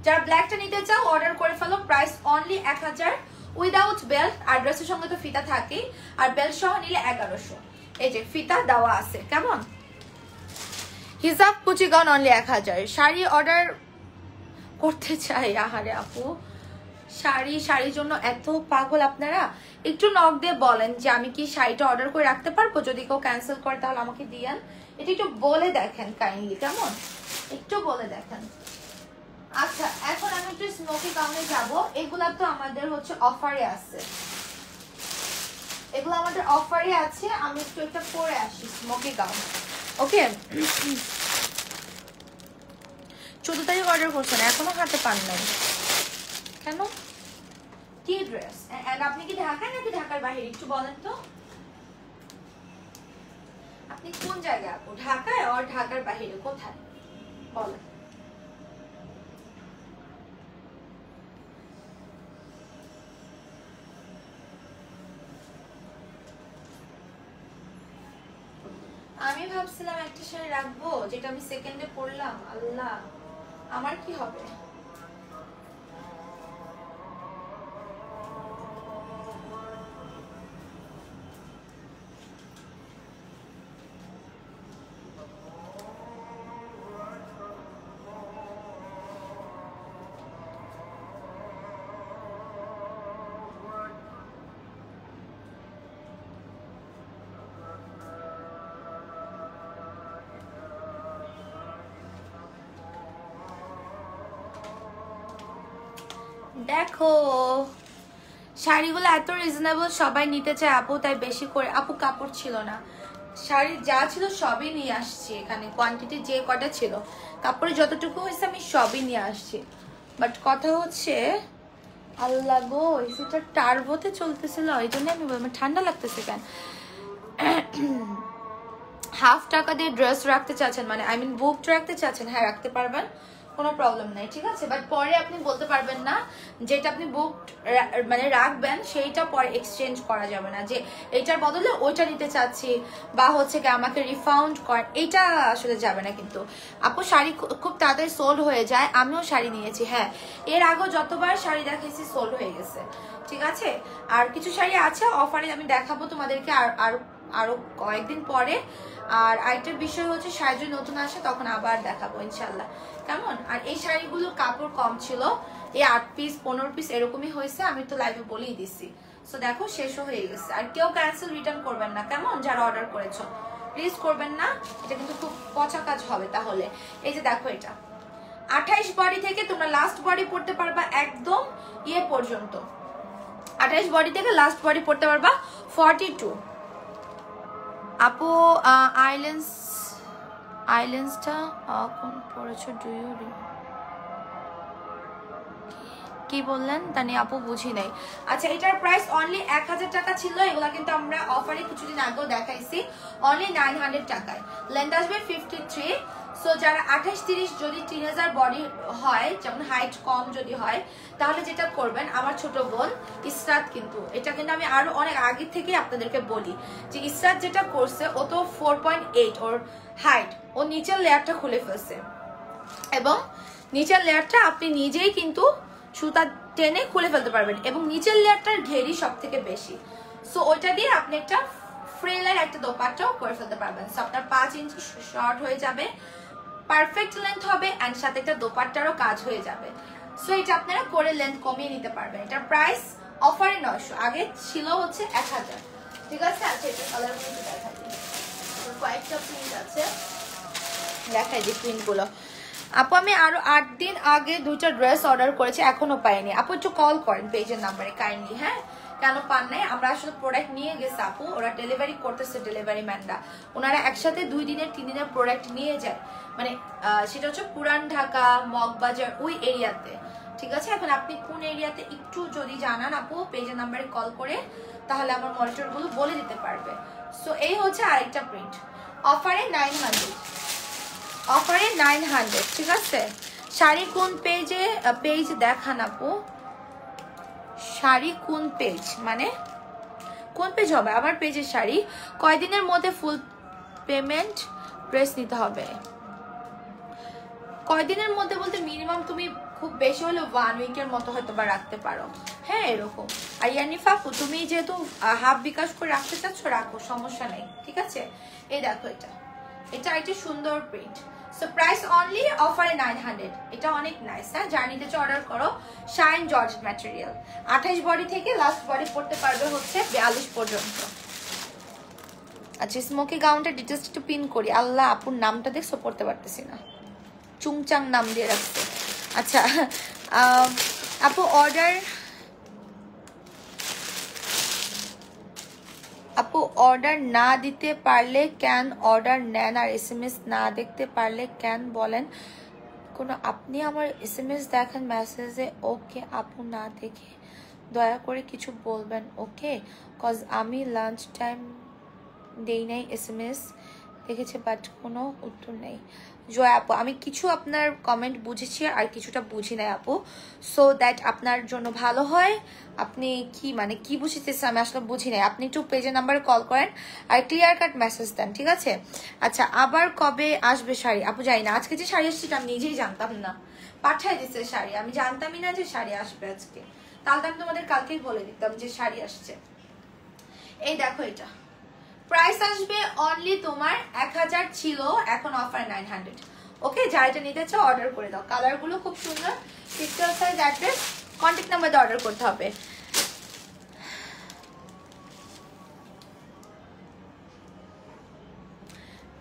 যারা ব্ল্যাকটা নিতে চাও অর্ডার করে ফেলো। Price only 1000 without belt. আর ড্রেসের সঙ্গে তো ফিতা থাকেই, আর বেল্ট সহ নিলে 1100। এই যে ফিতা দেওয়া আছে, কেমন? হিজাব কুচি গাউন অনলি 1000। শাড়ি অর্ডার করতে চাই। আহারে আপু, শাড়ির জন্য এত পাগল আপনারা? একটু নক দিয়ে বলেন যে আমি কি শাড়িটা অর্ডার করে রাখতে পারবো, যদি কেউ ক্যান্সেল করে তাহলে আমাকে দিয়েন। এটা একটু বলে দেখেন কাইন্ডলি, কেমন? একটু বলে দেখেন। আচ্ছা, এখন আমি একটু স্মোকি গাউনে যাব। এগুলা তো আমাদের হচ্ছে অফারে আছে, এগুলো আমাদের অফারে আছে। আমি একটু একটা পরে আসি স্মোকি গাউন। ওকে, 14 তারিখ অর্ডার করছেন, এখনো হাতে পান নাই কেন? কি ড্রেস? আপনি কি ঢাকায় নাকি ঢাকার বাইরে একটু বলেন তো। আপনি কোন জায়গায় আপু? ঢাকায় আর ঢাকার বাইরে কোথায় বলেন? আমি ভাবছিলাম একটা শাড়ি রাখবো যেটা আমি সেকেন্ডে পরলাম। আল্লাহ, আমার কি হবে? দেখো শাড়িগুলো এত রিজনেবল, সবাই নিতে চায় আপু, তাই বেশি করে। আপু কাপড় ছিল না, শাড়ি যা ছিল সবই নিয়ে আসছি এখানে। কোয়ান্টিটি যে কটা ছিল, কাপড়ে যতটুকু হয়েছে আমি সবই নিয়ে আসছি। বাট কথা হচ্ছে, আল্লাহ গো, সেটা টার্বোতে চলতেছিল, এই জন্য আমি বললাম ঠান্ডা লাগতেছে কেন। হাফ টাকা দিয়ে ড্রেস রাখতে চাচ্ছেন, মানে আই মিন বুক রাখতে চাচ্ছেন? হ্যাঁ, রাখতে পারবেন, কোনো প্রবলেম নাই। ঠিক আছে, বাট পরে আপনি বলতে পারবেন না যেটা আপনি বুক মানে রাখবেন সেইটা পরে এক্সচেঞ্জ করা যাবে না, যে এইটার বদলে ওইটা নিতে চাচ্ছি বা হচ্ছে কি আমাকে রিফাউন্ড করেন, এইটা আসলে যাবে না। কিন্তু আপু শাড়ি খুব তাড়াতাড়ি সোল্ড হয়ে যায়, আমিও শাড়ি নিয়েছি। হ্যাঁ, এর আগেও যতবার শাড়ি দেখিয়েছি সোল্ড হয়ে গেছে। ঠিক আছে, আর কিছু শাড়ি আছে অফারে, আমি দেখাবো তোমাদেরকে আরো কয়েকদিন পরে। আর আরেকটা বিষয় হচ্ছে শাড়ি যদি নতুন আসে তখন আবার দেখাবো ইনশাল্লাহ, কেমন? আর এই শাড়িগুলোর কাপড় কম ছিল, এই 8 পিস 15 পিস এরকমই হয়েছে, আমি তো লাইভে বলেই দিছি। সো দেখো শেষও হয়ে গেছে। আর কেউ ক্যান্সেল রিটার্ন করবেন না, কেমন? যারা অর্ডার করেছো প্লিজ করবেন না, এটা কিন্তু খুব পচা কাজ হবে তাহলে। এই যে দেখো, এটা 28 বডি থেকে তোমরা লাস্ট বডি পড়তে পারবা একদম ইয়ে পর্যন্ত, 28 বডি থেকে লাস্ট বডি পড়তে পারবা 42। আপু আইল্যান্ডসটা কোন পড়েছো? ডু ইউ কি বললেন তানি আপু? বুঝি নাই। আচ্ছা, এটার প্রাইস অনলি 1000 টাকা ছিল। এগুলা কিন্তু আমরা অফারে কিছুদিন আগেও দেখাইছি, অনলি 900 টাকায়। লেন্থ আসবে 53। সো যারা 28-30 যদি টিনেজার বডি হয়, যেমন হাইট কম যদি হয়, তাহলে যেটা করবেন, আমার ছোট বোন ইসরাত, কিন্তু এটা কিন্তু আমি আরো অনেক আগে থেকে আপনাদেরকে বলি যে ইসরাত যেটা করছে, ও তো 4.8 ওর হাইট, ও নিচের লেয়ারটা খুলে ফেলছে, এবং নিচের লেয়ারটা আপনি নিজেই কিন্তু সুতা টেনে খুলে ফেলতে পারবেন, এবং নিচের লেয়ারটার ঘেরি সব থেকে বেশি। সো ওইটা দিয়ে আপনি একটা ফ্রিলের একটা দোপাট্টাও করে ফেলতে পারবেন। সো আপনার 5 ইঞ্চি শর্ট হয়ে যাবে, পারফেক্ট লেন্থ হবে, এন্ড সাথে একটা দোপাট্টারও কাজ হয়ে যাবে। সো এটা আপনারা করে লেন্থ কমিয়ে নিতে পারবেন। এটার প্রাইস অফারে 900, আগে ছিল হচ্ছে 1000। ঠিক আছে? আচ্ছা, এটা কালার গুলো দেখাই দিই, কয়েকটা প্রিন্ট আছে, দেখাই দিই প্রিন্টগুলো। আপু আমি আরো 8 দিন আগে 2টা ড্রেস অর্ডার করেছি, এখনো পাইনি। আপু একটু কল করেন পেজের নাম্বারে কাইন্ডলি, হ্যাঁ? কেন পান নাই? আমরা আসলে প্রোডাক্ট নিয়ে গেছি আপু, ওরা ডেলিভারি করতেছে, ডেলিভারি ম্যানরা, ওনারা একসাথে 2 দিনের 3 দিনের প্রোডাক্ট নিয়ে যায়, মানে সেটা হচ্ছে পুরান ঢাকা, মগবাজার, ওই এরিয়াতে। ঠিক আছে? এখন আপনি কোন এরিয়াতে একটু যদি জানান আপু, পেজের নাম্বারে কল করে, তাহলে আমার মনিটরগুলো বলে দিতে পারবে। সো এই হচ্ছে আরেকটা প্রিন্ট, অফারে 900, অফারে 900। ঠিক আছে? শাড়ি কোন পেজে? পেজ দেখান আপু, শাড়ি কোন পেজ, মানে কোন পেজ হবে? আমার পেজের শাড়ি। কয়দিনের মধ্যে ফুল পেমেন্ট ড্রেস নিতে হবে? কয়দিনের মধ্যে বলতে মিনিমাম তুমি খুব বেশি হলে 1 উইকের মতো হয়তো বা রাখতে পারো, হ্যাঁ এরকম। আর ইয়ানিফা আপু, তুমি যেহেতু হাফ বিকাশ করে রাখতে চাচ্ছ, রাখো, সমস্যা নেই। ঠিক আছে? এই দেখো, এটা একটা সুন্দর প্রিন্ট। সো প্রাইস অনলি অফারে 900। এটা অনেক নাইস, হ্যাঁ? জার্নিতে অর্ডার করো, শাইন জর্জ ম্যাটেরিয়াল। 28 বডি থেকে লাস্ট বডি পড়তে পারবে হচ্ছে 42 পর্যন্ত। আচ্ছা, স্মোকি গাউনটা ডিটেলস একটু পিন করি। আল্লাহ, আপুর নামটা দেখছো? পড়তে পারতেছি না, চুংচাং নাম দিয়ে রাখছে। আচ্ছা আপু অর্ডার না দিতে পারলে কেন অর্ডার নেন, আর SMS না দেখতে পারলে কেন বলেন? কোনো আপনি আমার SMS দেখেন মেসেজে, ওকে আপু, না দেখে দয়া করে কিছু বলবেন, ওকে? কজ আমি লাঞ্চ টাইম দেই নাই, SMS দেখেছে বাট কোনো উত্তর নেই। জয় আপু, আমি কিছু আপনার কমেন্ট বুঝেছি আর কিছুটা বুঝি নাই আপু, সো দ্যাট আপনার জন্য ভালো হয়। আপনি কি মানে কি বুঝতেছেন আমি আসলে বুঝি নাই, আপনি একটু পেজের নাম্বারে কল করেন আর ক্লিয়ার কাট মেসেজ দেন। ঠিক আছে? আচ্ছা, আবার কবে আসবে শাড়ি? আপু জানি না, আজকে যে শাড়ি আসছে আমি নিজেই জানতাম না, পাঠাই দিচ্ছে শাড়ি, আমি জানতামই না যে শাড়ি আসবে আজকে, তাহলে আমি তোমাদের কালকেই বলে দিতাম যে শাড়ি আসছে। এই দেখো, এটা প্রাইস আসবে অনলি তোমার 1000 ছিল, এখন অফার 900। ওকে, যারা এটা নিতে চাও অর্ডার করে দাও। কালার গুলো খুব সুন্দর, pixel size, address, contact number দিয়ে অর্ডার করতে হবে।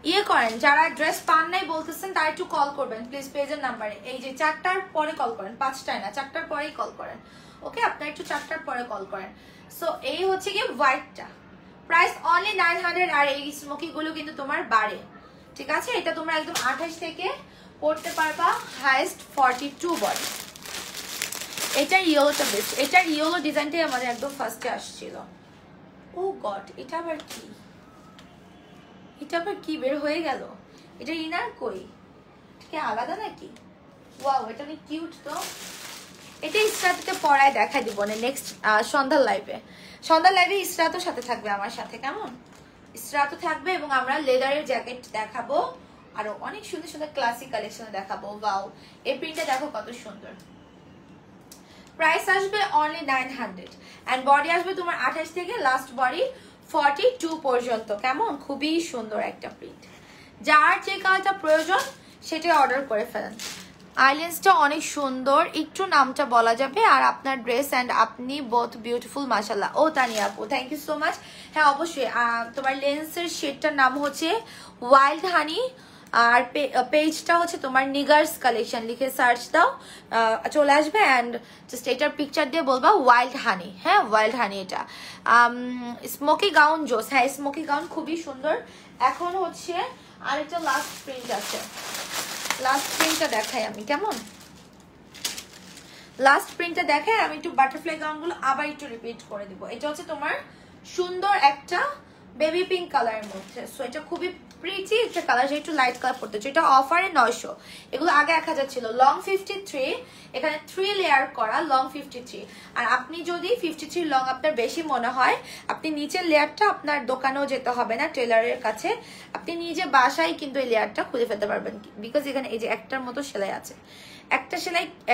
ইয়ে করেন, যারা ড্রেস পান নাই বলতেছেন তারা একটু কল করবেন প্লিজ পেজের নাম্বারে। এই যে 4টার পরে কল করেন, 5টায় না, 4টার পরেই কল করেন। ওকে, আপনারা একটু 4টার পরে কল করেন। সো এই হচ্ছে কি হোয়াইটটা, প্রাইস অনলি 900। আর এই স্মোকি গুলো কিন্তু তোমার বাড়ে। ঠিক আছে? এটা তোমরা একদম 28 থেকে পড়তে পারবা, হাইয়েস্ট 42 বডি। এটার ইয়েলোটা বেস্ট, এটার ইয়েলো ডিজাইনটাই আমাদের একদম ফার্স্টে আসছিল। ও গড, এটা আবার কি? এটা আবার কি বের হয়ে গেল? এটা ইনার কই? এটা আলাদা নাকি? ওয়াও, এটা অনেক কিউট তো। এটা ইসরাতকে পরায় দেখাই দিব না নেক্সট সন্ধ্যার লাইভে। সন্ধ্যার লাইভে ইসরাতও সাথে থাকবে আমার সাথে, কেমন? ইসরাতও থাকবে, এবং আমরা লেদারের জ্যাকেট দেখাবো, আরো অনেক সুন্দর সুন্দর ক্লাসিক কালেকশন দেখাবো। ওয়াও, এই প্রিন্টটা দেখো কত সুন্দর। প্রাইস আসবে অনলি 900 এন্ড বডি আসবে তোমার 28 থেকে লাস্ট বডি 42 পর্যন্ত। কেমন? খুবই সুন্দর একটা প্রিন্ট। যার যে কালারটা প্রয়োজন সেটা অর্ডার করে ফেলেন। আইল্যান্ডসটা অনেক সুন্দর, একটু নামটা বলা যাবে, আর আপনার ড্রেস এন্ড আপনি বোথ বিউটিফুল মাশাআল্লাহ। ও তানিয়া আপু, থ্যাংক ইউ সো মাচ। হ্যাঁ অবশ্যই, তোমার লেন্সের শেডটার নাম হচ্ছে ওয়াইল্ড হানি, আর পেজটা হচ্ছে তোমার নিগার্স কালেকশন লিখে সার্চ দাও, চলে আসবে। অ্যান্ড জাস্ট এটার পিকচার দিয়ে বলবা ওয়াইল্ড হানি। হ্যাঁ, ওয়াইল্ড হানি। এটা স্মোকি গাউন জোস। হ্যাঁ, স্মোকি গাউন খুবই সুন্দর। এখন হচ্ছে আরেকটা লাস্ট প্রিন্ট আছে, লাস্ট প্রিন্টটা দেখাই আমি। কেমন লাস্ট প্রিন্টটা দেখে আমি একটু বাটারফ্লাই গাউনগুলো আবার একটু রিপিট করে দিব। এটা হচ্ছে তোমার সুন্দর একটা বেবি পিঙ্ক কালারের মধ্যে। সো এটা খুবই প্রিটি একটা কালার, যে একটু লাইট কালার পড়তে হচ্ছে। এটা অফারে 900, এগুলো আগে 1000 ছিল। লং 53, এখানে 3 লেয়ার করা লং 53। আর আপনি যদি 53 লং আপনার বেশি মনে হয়, আপনি নিচের লেয়ারটা আপনার দোকানেও যেতে হবে না, টেলারের কাছে, আপনি নিজে বাসায় কিন্তু এই লেয়ারটা খুঁজে ফেলতে পারবেন। বিকজ এখানে এই যে একটার মতো সেলাই আছে,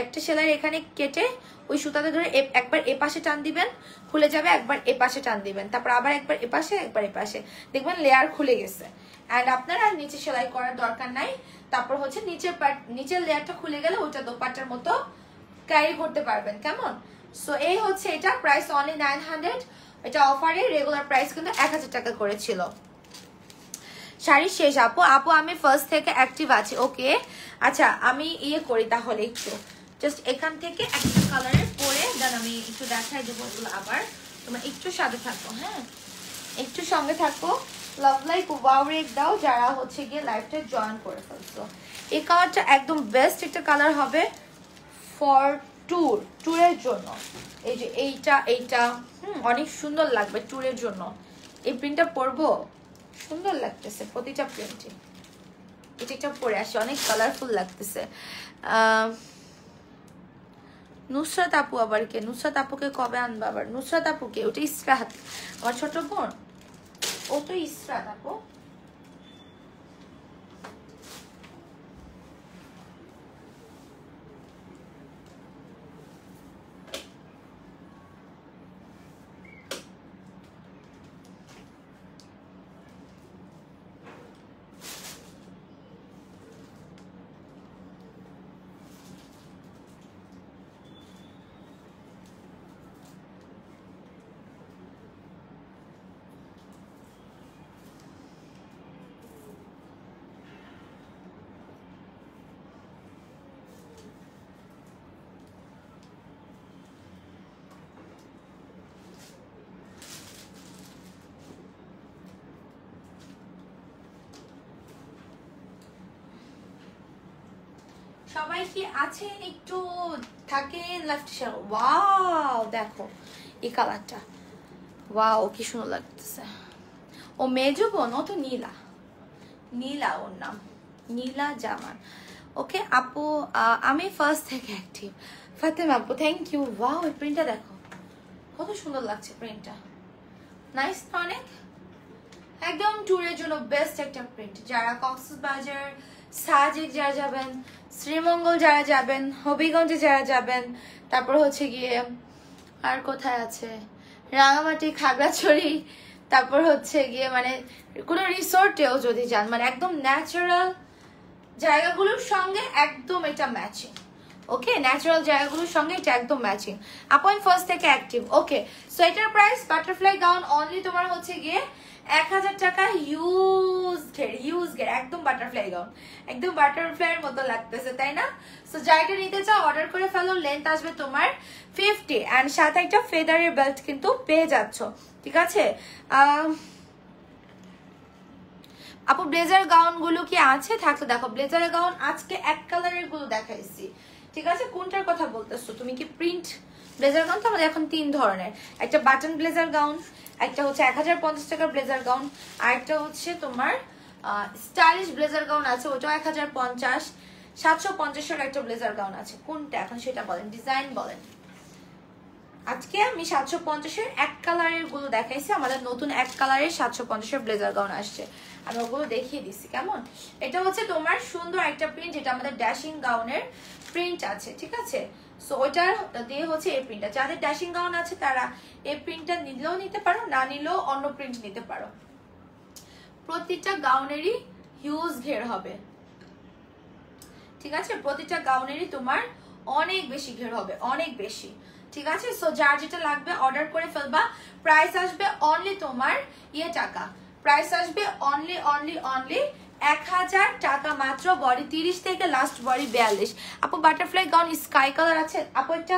একটা সেলাই এখানে কেটে ওই সুতাতে ধরে একবার এপাশে টান দিবেন, খুলে যাবে, একবার এপাশে টান দিবেন, তারপর আবার একবার এপাশে একবার এপাশে, দেখবেন লেয়ার খুলে গেছে। অ্যান্ড আপনার আর নিচে সেলাই করার দরকার নাই। তারপর হচ্ছে নিচের লেয়ারটা খুলে গেলে ওইটা দোপাট্টার মতো ক্যারি করতে পারবেন। কেমন? সো এই হচ্ছে এটা, প্রাইস অনলি 900। এটা অফারে, রেগুলার প্রাইস কিন্তু 1000 টাকা করেছিল। শাড়ি শেষ আপু। আমি ফার্স্ট থেকে অ্যাক্টিভ আছি। ওকে, আচ্ছা আমি ইয়ে করি তাহলে, একটু জাস্ট এখান থেকে একটা কালারের পরে দেন আমি একটু দেখাই দেবো এগুলো আবার। তোমরা একটু সাথে থাকো, হ্যাঁ একটু সঙ্গে থাকো। লাভ লাইক ওয়াও রেক দাও যারা হচ্ছে গিয়ে লাইভটা জয়েন করে ফেলছো। এই কালারটা একদম বেস্ট একটা কালার হবে ফর ট্যুরের জন্য। এই যে এইটা অনেক সুন্দর লাগবে ট্যুরের জন্য। এই প্রিন্টটা পরবো, সুন্দর লাগতেছে প্রতিটা প্রিন্টে। এটা পরে আসে, অনেক কালারফুল লাগতেছে। নুসরাত আপু আবার কে? নুসরাত আপুকে কবে আনবা আবার? নুসরাত আপুকে? ওটা ইসরাত, আমার ছোট বোন, ও তো ইসরাত আপু। সবাই কি আছেন? একটু থাকেন লেফট শেয়ার। ওয়াও দেখো এই কালারটা, ওয়াও কি সুন্দর লাগতেছে। ও মেজো বোন, ও তো নীলা ওর নাম, নীলা জামান। ওকে আপু আমি ফার্স্ট থেকে অ্যাক্টিভ। ফাতেমা আপু থ্যাংক ইউ। ওয়াও এই প্রিন্টটা দেখো কত সুন্দর লাগছে, প্রিন্টটা নাইস অনেক, একদম ট্যুরের জন্য বেস্ট একটা প্রিন্ট। যারা কক্সবাজার, সাজেক যারা যাবেন, শ্রীমঙ্গল যারা যাবেন, হবিগঞ্জে যারা যাবেন, তারপর হচ্ছে গিয়ে আর কোথায় আছে, রাঙামাটি, খাগড়াছড়ি, তারপর হচ্ছে গিয়ে মানে কোনো রিসোর্টেও যদি যান, মানে একদম ন্যাচারাল জায়গাগুলোর সঙ্গে একদম এটা ম্যাচিং। ওকে, ন্যাচারাল জায়গাগুলোর সঙ্গে এটা একদম ম্যাচিং। আপনি ফার্স্ট থেকে অ্যাক্টিভ। ওকে, সো এটার প্রাইস বাটারফ্লাই গাউন অনলি তোমার হচ্ছে গিয়ে 1000 টাকা। হিউজ ঘের একদম বাটারফ্লাই গাউন, একদম বাটারফ্লাইয়ের মতো লাগতেছে তাই না? সো যাইটা নিতে চাও অর্ডার করে ফেলো। লেন্থ আসবে তোমার 50 অ্যান্ড সাথে একটা ফেদারের বেল্ট কিন্তু পেয়ে যাচ্ছ। ঠিক আছে আপু, ব্লেজার গাউন গুলো কি আছে? থাকলে দেখো, ব্লেজারের গাউন আজকে এক কালারের গুলো দেখাইছি। ঠিক আছে, কোনটার কথা বলতেছো তুমি? কি প্রিন্ট ব্লেজার গাউন? তো আমাদের এখন 3 ধরনের, একটা বাটন ব্লেজার গাউন, একটা হচ্ছে 1050 টাকার ব্লেজার গাউন, আর একটা হচ্ছে তোমার স্টাইলিশ ব্লেজার গাউন আছে, ওটাও 1050। 750 একটা ব্লেজার গাউন আছে, কোনটা এখন সেটা বলেন, ডিজাইন বলেন। আজকে আমি 750-এর এক কালারের গুলো দেখাইছি। আমাদের নতুন এক কালারের 750-এর ব্লেজার গাউন আসছে, আমি ওগুলো দেখিয়ে দিচ্ছি। কেমন? এটা হচ্ছে তোমার সুন্দর একটা প্রিন্ট, এটা আমাদের ড্যাশিং গাউনের প্রিন্ট আছে। ঠিক আছে, সো ওইটার দিয়ে হচ্ছে এই প্রিন্টটা। যাদের ড্যাশিং গাউন আছে তারা এই প্রিন্টটা নিলেও নিতে পারো, না নিলেও অন্য প্রিন্ট নিতে পারো। প্রতিটা গাউনেরই হিউজ ঘের হবে। ঠিক আছে, প্রতিটা গাউনেরই তোমার অনেক বেশি ঘের হবে, অনেক বেশি। ঠিক আছে, সো যার যেটা লাগবে অর্ডার করে ফেলবা। প্রাইস আসবে অনলি তোমার টাকা, প্রাইস আসবে অনলি 1000 টাকা মাত্র। বডি 30 থেকে লাস্ট বডি 42। আপু বাটারফ্লাই গাউন স্কাই কালার আছে আপু, একটা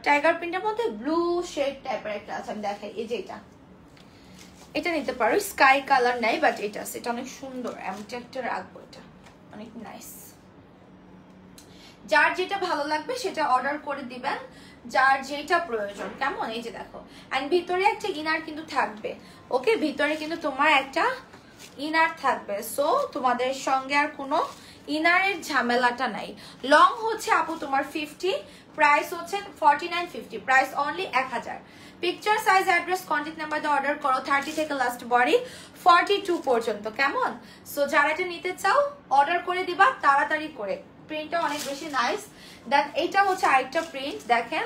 টাইগার প্রিন্টের মধ্যে ব্লু শেড টাইপের একটা আছে, আমি দেখাই। এই যে এটা নিতে পারো, স্কাই কালার নাই বাট এটা আছে, এটা অনেক সুন্দর। আমি একটা রাখবো, এটা অনেক নাইস। যার যেটা ভালো লাগবে সেটা অর্ডার করে দিবেন, যার যেটা প্রয়োজন। কেমন? এই যে দেখো, এন্ড ভিতরে একটা ইনার কিন্তু থাকবে। ওকে, ভিতরে কিন্তু তোমার একটা ইনার থাকবে, সো তোমাদের সঙ্গে আর কোনো ইনারের ঝামেলাটা নাই। লং হচ্ছে আপু তোমার 50, প্রাইস হচ্ছে 4950, price only 1000। Picture size address contact number দিয়ে অর্ডার করো। 30 থেকে লাস্ট বডি 42 পর্যন্ত। কেমন? সো যারা এটা নিতে চাও অর্ডার করে দিবা তাড়াতাড়ি করে। প্রিন্টটা অনেক বেশি নাইস। দেন এটা হচ্ছে আরেকটা প্রিন্ট, দেখেন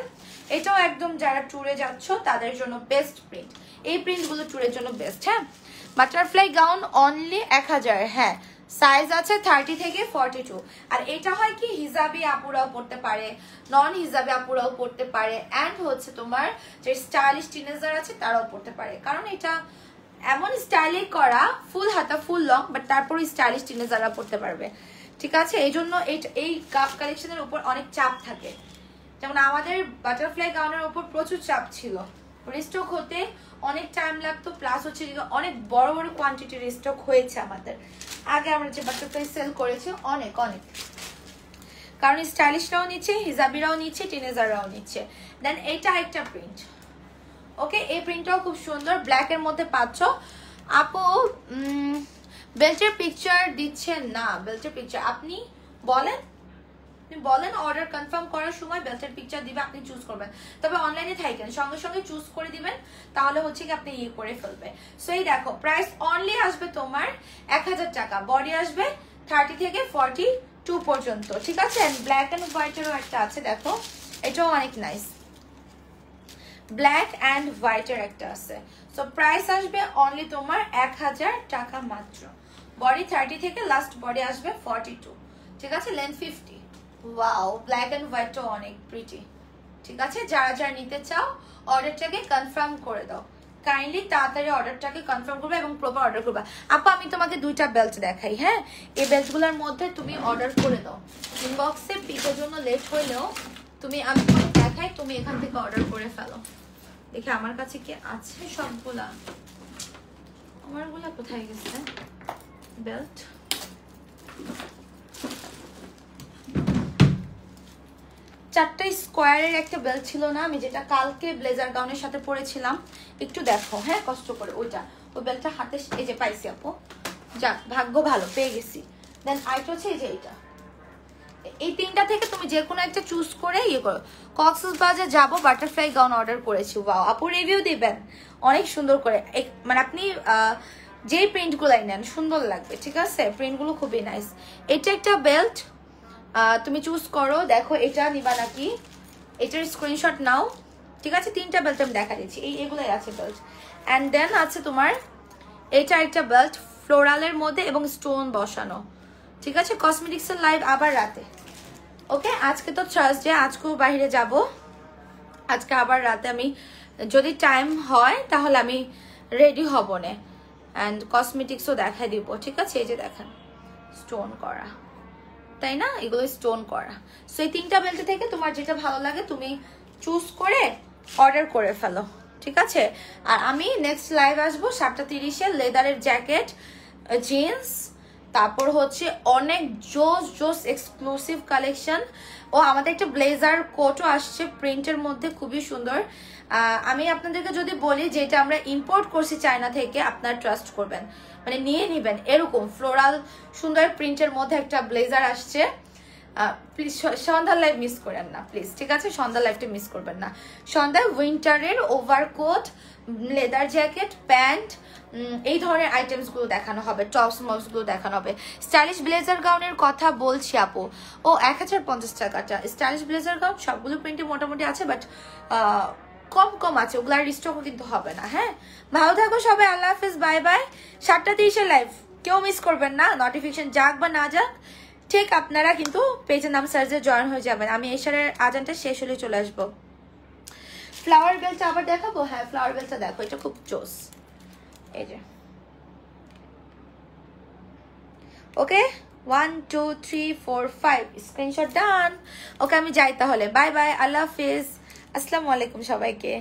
এটাও একদম যারা ট্যুরে যাচ্ছ তাদের জন্য বেস্ট প্রিন্ট। এই প্রিন্টগুলো ট্যুরের জন্য বেস্ট। হ্যাঁ, বাটারফ্লাই গাউন অনলি 1000। হ্যাঁ, সাইজ আছে 30 থেকে 42। আর এটা হয় কি, হিজাবি আপুরাও পড়তে পারে, নন হিজাবি আপুরাও পড়তে পারে, অ্যান্ড হচ্ছে তোমার যে স্টাইলিশ টিনেজার আছে তারাও পড়তে পারে, কারণ এটা এমন স্টাইলে করা, ফুল হাতা ফুল লং, বাট তারপরে স্টাইলিশ টিনেজাররা পড়তে পারবে। ঠিক আছে, এই জন্য এই কাপ কালেকশনের উপর অনেক চাপ থাকে। যেমন আমাদের বাটারফ্লাই গাউনের উপর প্রচুর চাপ ছিল, রিস্টক হতে অনেক টাইম লাগতো, প্লাস হচ্ছে অনেক বড় বড় কোয়ান্টিটির রিস্টক হয়েছে আমাদের। আগে আমরা যে বাটারফ্লাই সেল করেছি অনেক, কারণ স্টাইলিশরাও নিচ্ছে, হিজাবিরাও নিচ্ছে, টিনেজাররাও নিচ্ছে। দেন এইটা একটা প্রিন্ট। ওকে, এই প্রিন্টটাও খুব সুন্দর, ব্ল্যাকের মধ্যে পাচ্ছ। আপু বেল্টের পিকচার দিচ্ছেন না, বেল্টের পিকচার আপনি বলেন অর্ডার কনফার্ম করার সময় বেল্টের পিকচার দিবে, আপনি চুজ করবেন। তবে অনলাইনে থাকেন সঙ্গে সঙ্গে চুজ করে দিবেন, তাহলে হচ্ছে কি আপনি ইয়ে করে ফেলবে। সো এই দেখো, প্রাইস অনলি আসবে তোমার 1000 টাকা। বডি আসবে 30 থেকে 42 পর্যন্ত। ঠিক আছে, ব্ল্যাক অ্যান্ড হোয়াইটেরও একটা আছে, দেখো এটাও অনেক নাইস, ব্ল্যাক অ্যান্ড হোয়াইটের একটা আছে। সো প্রাইস আসবে অনলি তোমার 1000 টাকা মাত্র। বডি 30 থেকে লাস্ট বডি আসবে 42। ঠিক আছে, লেন্থ 50। ওয়াও, ব্ল্যাক এন্ড হোয়াইটও অনেক প্রিটি। ঠিক আছে, যারা নিতে চাও অর্ডারটাকে কনফার্ম করে দাও, কাইন্ডলি তাড়াতাড়ি অর্ডারটাকে কনফার্ম করবে এবং প্রপার অর্ডার করবে। আপা আমি তোমাকে 2টা বেল্ট দেখাই। হ্যাঁ, এই বেল্টগুলোর মধ্যে তুমি অর্ডার করে দাও, ইনবক্সে পিকের জন্য লেট হইলেও আমি তোমাকে দেখাই, তুমি এখান থেকে অর্ডার করে ফেলো। দেখি আমার কাছে কি আছে সবগুলা, আমারগুলা কোথায় গেছে বেল্ট। চারটা স্কোয়ারের একটা বেল্ট ছিল না, আমি যেটা কালকে ব্লেজার গাউনের সাথে পরেছিলাম, একটু দেখো হ্যাঁ কষ্ট করে। ওই বেল্টটা হাতে এই যে পাইছি আপু, যাক ভাগ্য ভালো পেয়ে গেছি। দেন আরেকটা হচ্ছে এই যে এইটা। এই 3টা থেকে তুমি যে কোনো একটা চুজ করে ইয়ে করো। কক্সবাজার যাব, বাটারফ্লাই গাউন অর্ডার করেছি। ওয়াও, আপু রিভিউ দিবেন অনেক সুন্দর করে, মানে আপনি যে প্রিন্টগুলো নেন সুন্দর লাগবে। ঠিক আছে, প্রিন্টগুলো খুবই নাইস। এটা একটা বেল্ট, তুমি চুজ করো, দেখো এটা নিবা নাকি, এটার স্ক্রিনশট নাও। ঠিক আছে, 3টা বেল্ট আমি দেখা দিচ্ছি, এগুলাই আছে বেল্ট। অ্যান্ড দেন আছে তোমার এটা একটা বেল্ট ফ্লোরালের মধ্যে এবং স্টোন বসানো। ঠিক আছে, কসমেটিক্সের লাইভ আবার রাতে। ওকে, আজকে তো থার্সডে, আজকেও বাইরে যাব, আজকে আবার রাতে আমি যদি টাইম হয় তাহলে আমি রেডি হব না, অ্যান্ড কসমেটিক্সও দেখাই দিব। ঠিক আছে, এই যে দেখেন স্টোন করা, তাই না, এগুলো স্টোন করা। সো এই 3টা বেল্ট থেকে তোমার যেটা ভালো লাগে তুমি চুজ করে অর্ডার করে ফেলো। ঠিক আছে, আর আমি নেক্সট লাইভ আসবো 7:30-এ, লেদারের জ্যাকেট, জিন্স, তারপর হচ্ছে অনেক জোস এক্সক্লুসিভ কালেকশন। ও আমাদের একটা ব্লেজার কোটও আসছে প্রিন্টের মধ্যে, খুবই সুন্দর। আমি আপনাদেরকে যদি বলি যে এটা আমরা ইম্পোর্ট করছি চায়না থেকে, আপনারা ট্রাস্ট করবেন, মানে নিয়ে নেবেন। এরকম ফ্লোরাল সুন্দর প্রিন্টের মধ্যে একটা ব্লেজার আসছে। প্লিজ সন্ধ্যার লাইভ মিস করেন না প্লিজ। ঠিক আছে, সন্ধ্যার লাইভটা মিস করবেন না। সন্ধ্যায় উইন্টারের ওভারকোট, লেদার জ্যাকেট, প্যান্ট, এই ধরনের আইটেমসগুলো দেখানো হবে, টপস মপসগুলো দেখানো হবে। স্টাইলিশ ব্লেজার গাউনের কথা বলছি আপু, ও 1050 টাকাটা স্টাইলিশ ব্লেজার গাউন সবগুলো প্রিন্টে মোটামুটি আছে, বাট কম আছে, ওগুলার রিস্টকও কিন্তু হবে না। হ্যাঁ, ভালো থাকো সবাই, আল্লাহ হাফিজ, বাই বাই। 7:30-এর লাইভ কেউ মিস করবেন না, নোটিফিকেশন যাক বা না যাক ঠিক আপনারা কিন্তু পেজের নাম সার্চে জয়েন হয়ে যাবেন। আমি এশারের আজানটা শেষ হলে চলে আসবো। ফ্লাওয়ার বেলটা আবার দেখাবো। হ্যাঁ, ফ্লাওয়ার বেলটা দেখো, এটা খুব জোস। এই যে ওকে 1 2 3 4 5 স্ক্রিনশট ডান ওকে আমি যাই তাহলে বাই বাই আল্লাহ হাফিজ আসসালামু আলাইকুম সবাইকে